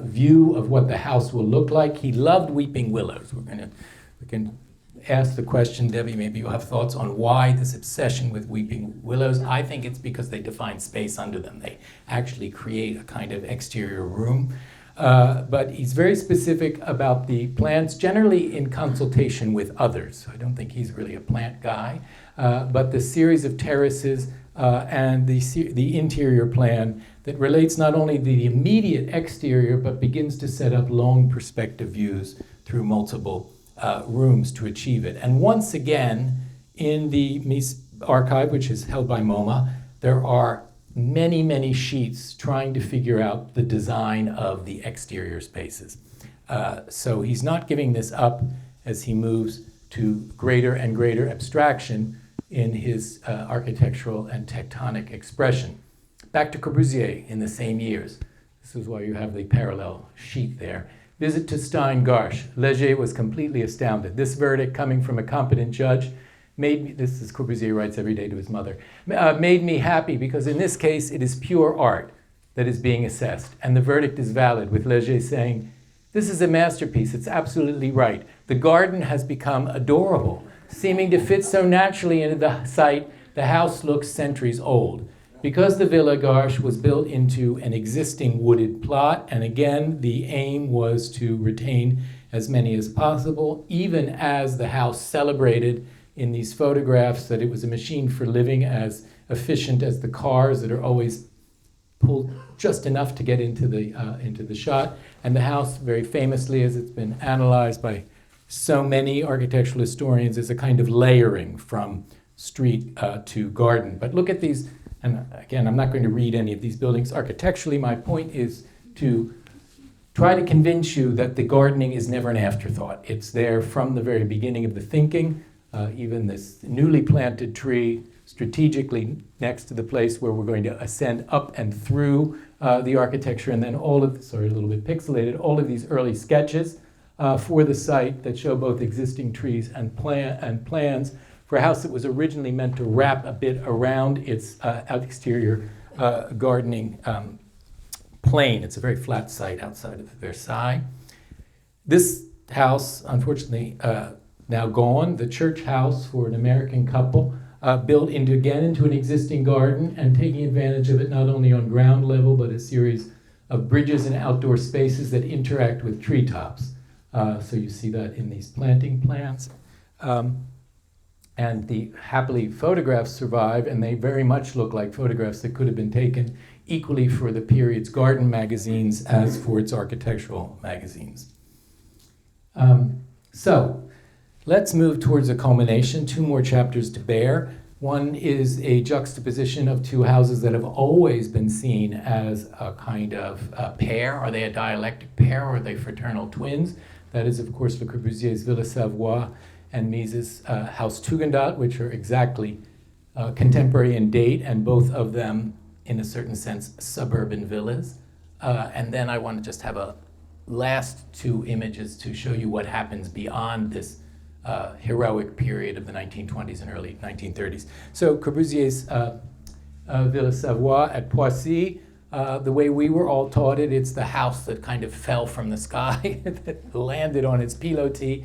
view of what the house will look like. He loved weeping willows. We can ask the question, Debbie, maybe you'll have thoughts on why this obsession with weeping willows. I think it's because they define space under them. They actually create a kind of exterior room. But he's very specific about the plants, generally in consultation with others. I don't think he's really a plant guy. But the series of terraces and the interior plan that relates not only to the immediate exterior, but begins to set up long perspective views through multiple rooms to achieve it. And once again, in the Mies archive, which is held by MoMA, there are many, many sheets trying to figure out the design of the exterior spaces. So he's not giving this up as he moves to greater and greater abstraction in his architectural and tectonic expression. Back to Corbusier in the same years. This is why you have the parallel sheet there. Visit to Stein-Garsch. Leger was completely astounded. This verdict, coming from a competent judge, made me, this is Corbusier writes every day to his mother, made me happy because in this case it is pure art that is being assessed. And the verdict is valid, with Leger saying, this is a masterpiece, it's absolutely right. The garden has become adorable, seeming to fit so naturally into the site, the house looks centuries old. Because the Villa Garsch was built into an existing wooded plot, and again, the aim was to retain as many as possible, even as the house celebrated in these photographs that it was a machine for living, as efficient as the cars that are always pulled just enough to get into the shot. And the house, very famously, as it's been analyzed by so many architectural historians, is a kind of layering from street to garden. But look at these. And again, I'm not going to read any of these buildings architecturally. My point is to try to convince you that the gardening is never an afterthought. It's there from the very beginning of the thinking. Even this newly planted tree strategically next to the place where we're going to ascend up and through the architecture, and then all of, sorry, a little bit pixelated, all of these early sketches for the site that show both existing trees and plans for a house that was originally meant to wrap a bit around its exterior gardening plain. It's a very flat site outside of Versailles. This house, unfortunately, now gone, the church house for an American couple, built into an existing garden and taking advantage of it not only on ground level, but a series of bridges and outdoor spaces that interact with treetops. So you see that in these planting plants. And the happily photographs survive, and they very much look like photographs that could have been taken equally for the period's garden magazines as for its architectural magazines. So let's move towards a culmination. 2 more chapters to bear. One is a juxtaposition of 2 houses that have always been seen as a kind of pair. Are they a dialectic pair, or are they fraternal twins? That is, of course, Le Corbusier's Villa Savoie and Mies's House Tugendhat, which are exactly contemporary in date, and both of them, in a certain sense, suburban villas. And then I want to just have a last 2 images to show you what happens beyond this heroic period of the 1920s and early 1930s. So Corbusier's Villa Savoie at Poissy, the way we were all taught it, it's the house that kind of fell from the sky, that landed on its pilotis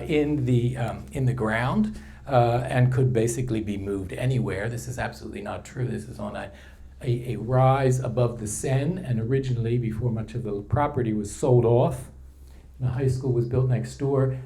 in the ground and could basically be moved anywhere. This is absolutely not true. This is on a rise above the Seine, and originally, before much of the property was sold off, the high school was built next door,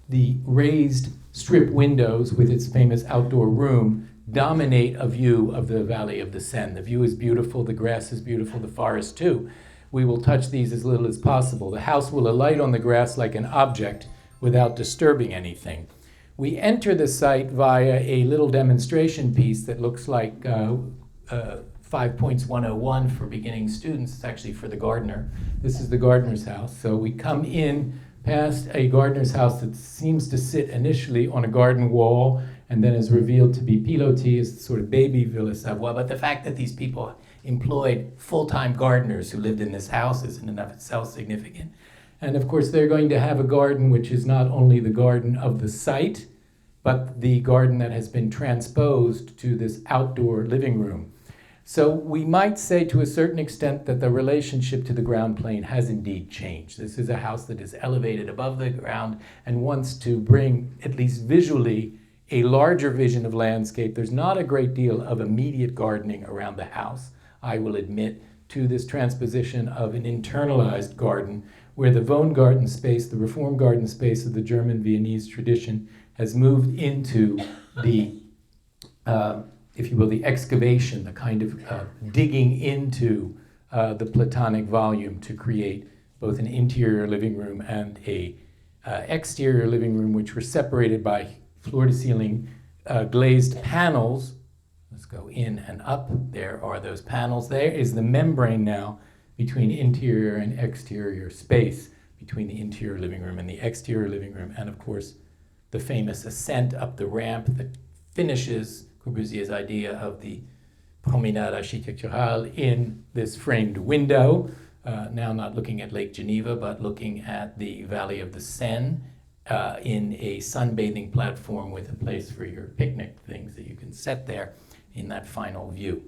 the raised strip windows with its famous outdoor room dominate a view of the valley of the Seine. The view is beautiful, the grass is beautiful, the forest too. We will touch these as little as possible. The house will alight on the grass like an object without disturbing anything. We enter the site via a little demonstration piece that looks like 5 Points 101 for beginning students. It's actually for the gardener. This is the gardener's house. So we come in past a gardener's house that seems to sit initially on a garden wall and then is revealed to be pilotis, as sort of baby Villa Savoie. But the fact that these people employed full-time gardeners who lived in this house is in and of itself significant. And of course, they're going to have a garden which is not only the garden of the site, but the garden that has been transposed to this outdoor living room. So we might say to a certain extent that the relationship to the ground plane has indeed changed. This is a house that is elevated above the ground and wants to bring, at least visually, a larger vision of landscape. There's not a great deal of immediate gardening around the house, I will admit, to this transposition of an internalized garden where the Wohn garden space, the reform garden space of the German Viennese tradition, has moved into the if you will, the excavation, the kind of digging into the Platonic volume to create both an interior living room and a exterior living room, which were separated by floor-to-ceiling glazed panels. Let's go in and up. There are those panels. There is the membrane now between interior and exterior space, between the interior living room and the exterior living room, and of course, the famous ascent up the ramp that finishes Corbusier's idea of the promenade architecturale in this framed window, now not looking at Lake Geneva, but looking at the valley of the Seine in a sunbathing platform with a place for your picnic things that you can set there in that final view.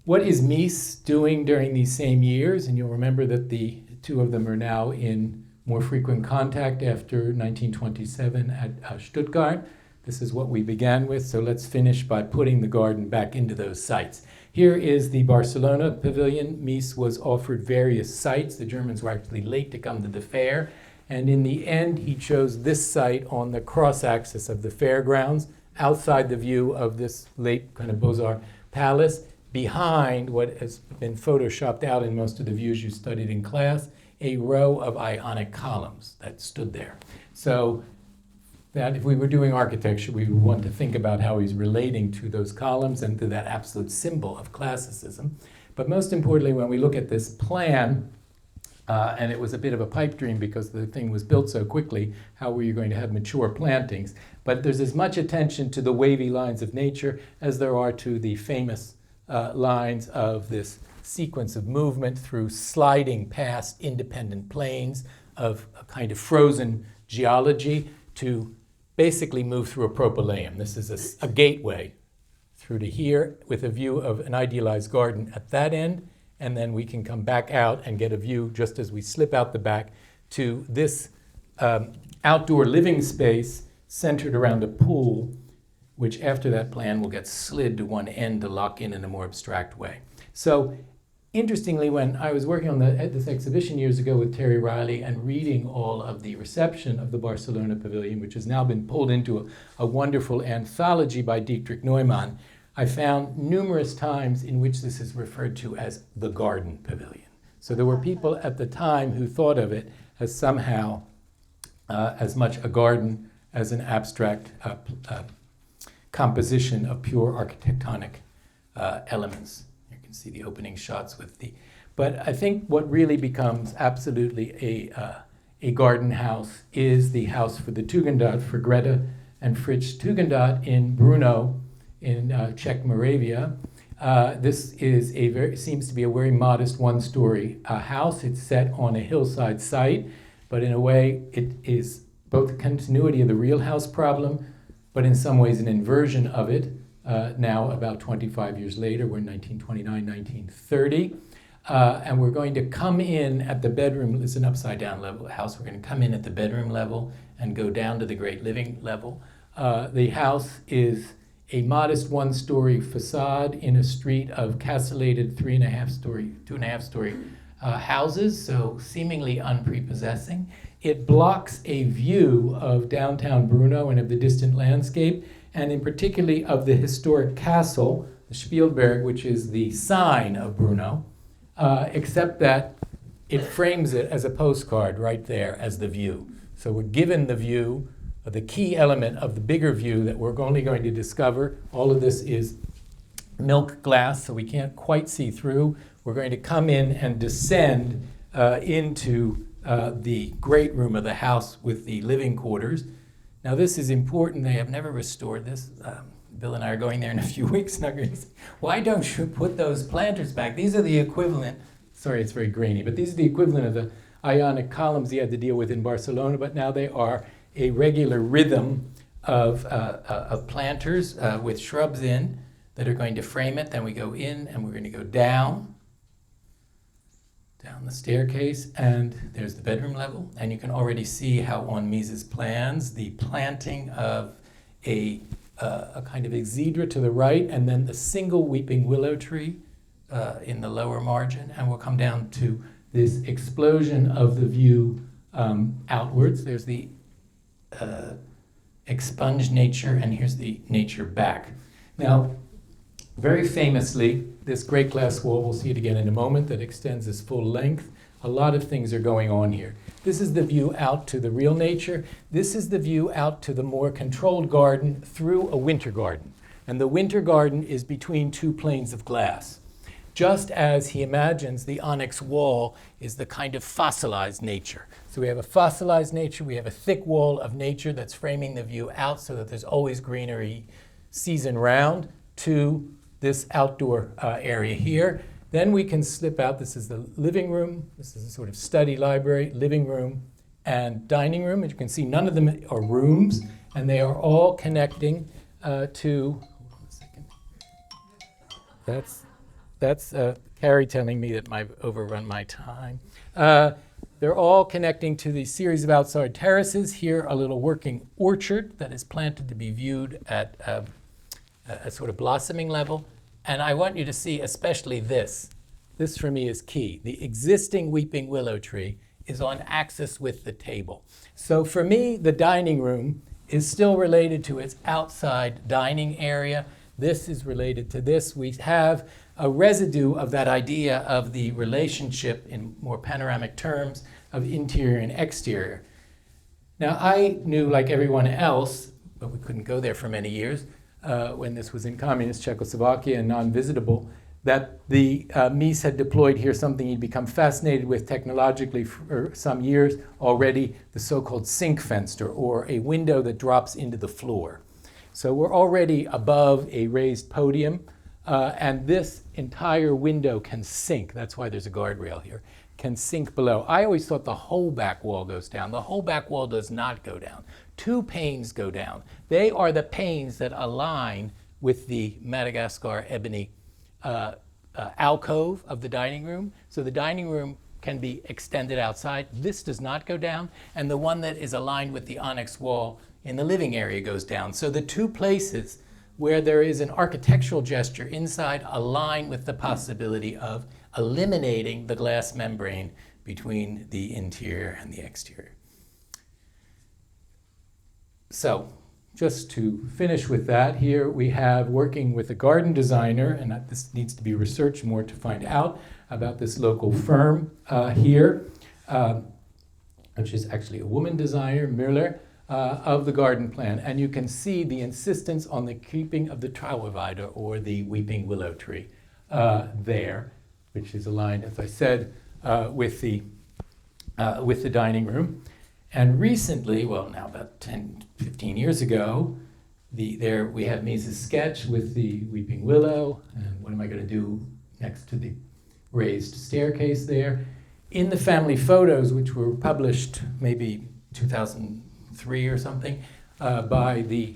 What is Mies doing during these same years? And you'll remember that the 2 of them are now in more frequent contact after 1927 at Stuttgart. This is what we began with, so let's finish by putting the garden back into those sites. Here is the Barcelona pavilion. Mies was offered various sites. The Germans were actually late to come to the fair, and in the end he chose this site on the cross-axis of the fairgrounds, outside the view of this late kind of Beaux-Arts palace, behind what has been photoshopped out in most of the views you studied in class, a row of Ionic columns that stood there. So that if we were doing architecture, we would want to think about how he's relating to those columns and to that absolute symbol of classicism. But most importantly, when we look at this plan, and it was a bit of a pipe dream because the thing was built so quickly, how were you going to have mature plantings? But there's as much attention to the wavy lines of nature as there are to the famous lines of this sequence of movement through sliding past independent planes of a kind of frozen geology to basically move through a propylaeum. This is a gateway through to here with a view of an idealized garden at that end, and then we can come back out and get a view just as we slip out the back to this outdoor living space centered around a pool, which after that plan will get slid to one end to lock in a more abstract way. So interestingly, when I was working on this exhibition years ago with Terry Riley and reading all of the reception of the Barcelona Pavilion, which has now been pulled into a wonderful anthology by Dietrich Neumann, I found numerous times in which this is referred to as the Garden Pavilion. So there were people at the time who thought of it as somehow as much a garden as an abstract composition of pure architectonic elements. You can see the opening shots with the... But I think what really becomes absolutely a garden house is the house for the Tugendhat, for Greta and Fritz Tugendhat in Brno in Czech Moravia. This is seems to be a very modest one-story house. It's set on a hillside site, but in a way it is both the continuity of the real house problem, but in some ways an inversion of it. Now about 25 years later, we're in 1929, 1930, and we're going to come in at the bedroom. It's an upside-down level house. We're going to come in at the bedroom level and go down to the great living level. The house is a modest one-story facade in a street of castellated 2.5-story houses, so seemingly unprepossessing. It blocks a view of downtown Brno and of the distant landscape, and in particularly of the historic castle, the Spielberg, which is the sign of Brno, except that it frames it as a postcard right there as the view. So we're given the view, the key element of the bigger view that we're only going to discover. All of this is milk glass, so we can't quite see through. We're going to come in and descend into the great room of the house with the living quarters. Now this is important. They have never restored this. Bill and I are going there in a few weeks. And I'm going to say, why don't you put those planters back? These are the equivalent, sorry it's very grainy, but these are the equivalent of the ionic columns he had to deal with in Barcelona, but now they are a regular rhythm of planters with shrubs in that are going to frame it. Then we go in and we're going to go down the staircase, and there's the bedroom level. And you can already see how on Mies's plans, the planting of a kind of exedra to the right, and then the single weeping willow tree in the lower margin. And we'll come down to this explosion of the view outwards. There's the expunged nature, and here's the nature back. Now, very famously, this great glass wall, we'll see it again in a moment, that extends its full length. A lot of things are going on here. This is the view out to the real nature. This is the view out to the more controlled garden through a winter garden. And the winter garden is between two planes of glass. Just as he imagines the onyx wall is the kind of fossilized nature. So we have a fossilized nature, we have a thick wall of nature that's framing the view out so that there's always greenery season round, to this outdoor area here. Then we can slip out. This is the living room. This is a sort of study library, living room, and dining room. As you can see, none of them are rooms, and they are all connecting to, hold on a second. That's Carrie telling me that I've overrun my time. They're all connecting to the series of outside terraces. Here, a little working orchard that is planted to be viewed at a sort of blossoming level. And I want you to see especially this. This for me is key. The existing weeping willow tree is on axis with the table. So for me, the dining room is still related to its outside dining area. This is related to this. We have a residue of that idea of the relationship in more panoramic terms of interior and exterior. Now I knew, like everyone else, but we couldn't go there for many years, when this was in communist Czechoslovakia and non-visitable, that the Mies had deployed here something he'd become fascinated with technologically for some years already, the so-called sink fenster, or a window that drops into the floor. So we're already above a raised podium, and this entire window can sink. That's why there's a guardrail here. Can sink below. I always thought the whole back wall goes down. The whole back wall does not go down. 2 panes go down. They are the panes that align with the Madagascar ebony alcove of the dining room. So the dining room can be extended outside. This does not go down, and the one that is aligned with the onyx wall in the living area goes down. So the 2 places where there is an architectural gesture inside align with the possibility of eliminating the glass membrane between the interior and the exterior. So, just to finish with that, here we have working with a garden designer, and this needs to be researched more to find out about this local firm here, which is actually a woman designer, Müller, of the garden plan. And you can see the insistence on the keeping of the Trauerweide, or the weeping willow tree, there, which is aligned, as I said, with the dining room. And recently, well, now about 10, 15 years ago, there we have Mies' sketch with the weeping willow, and what am I going to do next to the raised staircase there. In the family photos, which were published maybe 2003 or something, by the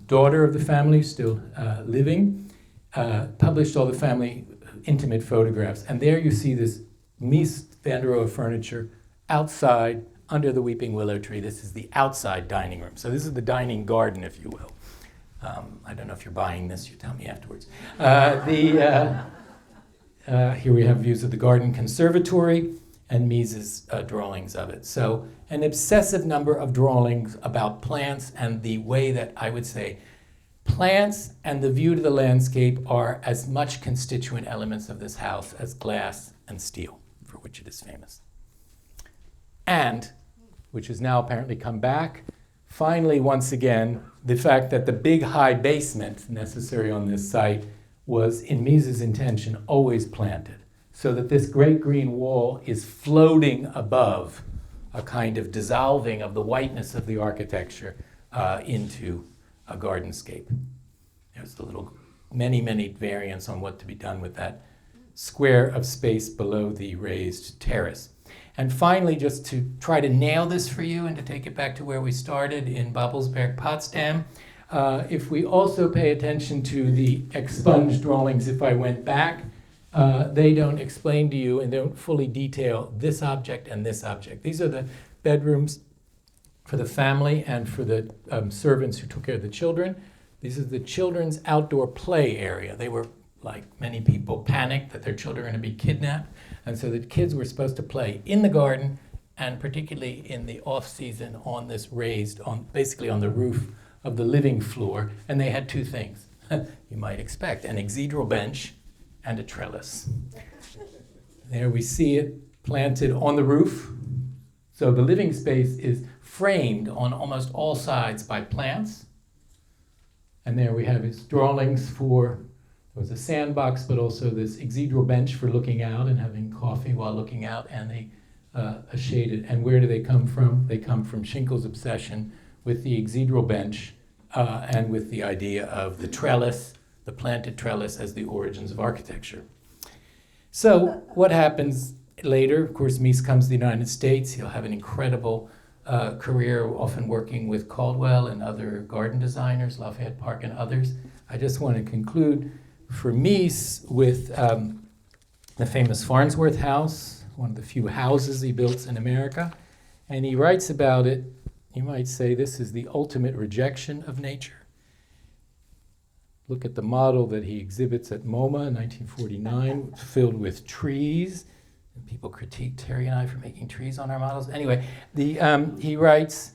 daughter of the family, still living, published all the family intimate photographs. And there you see this Mies van der Rohe furniture outside under the weeping willow tree. This is the outside dining room. So this is the dining garden, if you will. I don't know if you're buying this. You tell me afterwards. Here we have views of the garden conservatory and Mies' drawings of it. So an obsessive number of drawings about plants, and the way that I would say plants and the view to the landscape are as much constituent elements of this house as glass and steel, for which it is famous. And, which has now apparently come back, finally, once again, the fact that the big high basement necessary on this site was, in Mies' intention, always planted, so that this great green wall is floating above, a kind of dissolving of the whiteness of the architecture into a gardenscape. There's the little, many variants on what to be done with that square of space below the raised terrace. And finally, just to try to nail this for you and to take it back to where we started in Babelsberg, Potsdam, if we also pay attention to the expunged drawings, if I went back, they don't explain to you and don't fully detail this object and this object. These are the bedrooms for the family and for the servants who took care of the children. This is the children's outdoor play area. They were, like many people, panicked that their children were going to be kidnapped. And so the kids were supposed to play in the garden, and particularly in the off-season on this raised, basically on the roof of the living floor. And they had 2 things, you might expect, an exedral bench and a trellis. There we see it planted on the roof. So the living space is framed on almost all sides by plants. And there we have his drawings for, there was a sandbox, but also this exedral bench for looking out and having coffee while looking out, and a shaded. And where do they come from? They come from Schinkel's obsession with the exedral bench and with the idea of the trellis, the planted trellis, as the origins of architecture. So what happens later? Of course, Mies comes to the United States. He'll have an incredible career, often working with Caldwell and other garden designers, Lafayette Park and others. I just want to conclude for Mies with the famous Farnsworth House, one of the few houses he built in America. And he writes about it, you might say this is the ultimate rejection of nature. Look at the model that he exhibits at MoMA in 1949, filled with trees. And people critique Terry and I for making trees on our models. Anyway, he writes,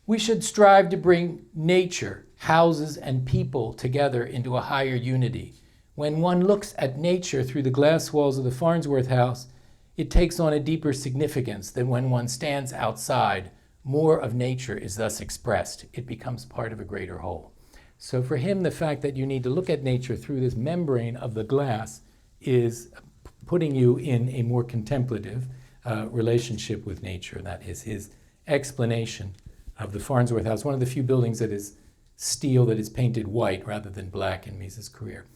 "We should strive to bring nature, houses, and people together into a higher unity. When one looks at nature through the glass walls of the Farnsworth House, it takes on a deeper significance than when one stands outside. More of nature is thus expressed. It becomes part of a greater whole." So for him, the fact that you need to look at nature through this membrane of the glass is putting you in a more contemplative relationship with nature. That is his explanation of the Farnsworth House, one of the few buildings that is steel that is painted white rather than black in Mies' career.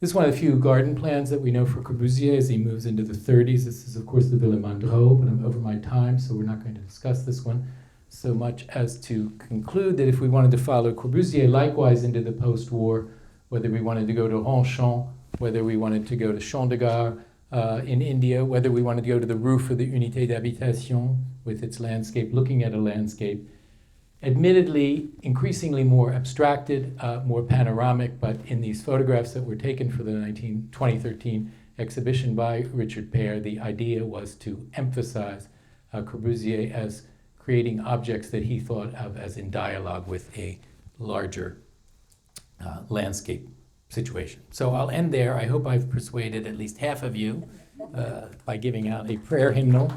This is one of the few garden plans that we know for Corbusier as he moves into the 30s. This is, of course, the Villa Mandreau, but I'm over my time, so we're not going to discuss this one. so much as to conclude that if we wanted to follow Corbusier likewise into the post-war, whether we wanted to go to Ronchamp, whether we wanted to go to Champ de Gare in India, whether we wanted to go to the roof of the Unité d'Habitation with its landscape, looking at a landscape, admittedly increasingly more abstracted, more panoramic, but in these photographs that were taken for the 2013 exhibition by Richard Pear, the idea was to emphasize Corbusier as creating objects that he thought of as in dialogue with a larger landscape situation. So I'll end there. I hope I've persuaded at least half of you by giving out a prayer hymnal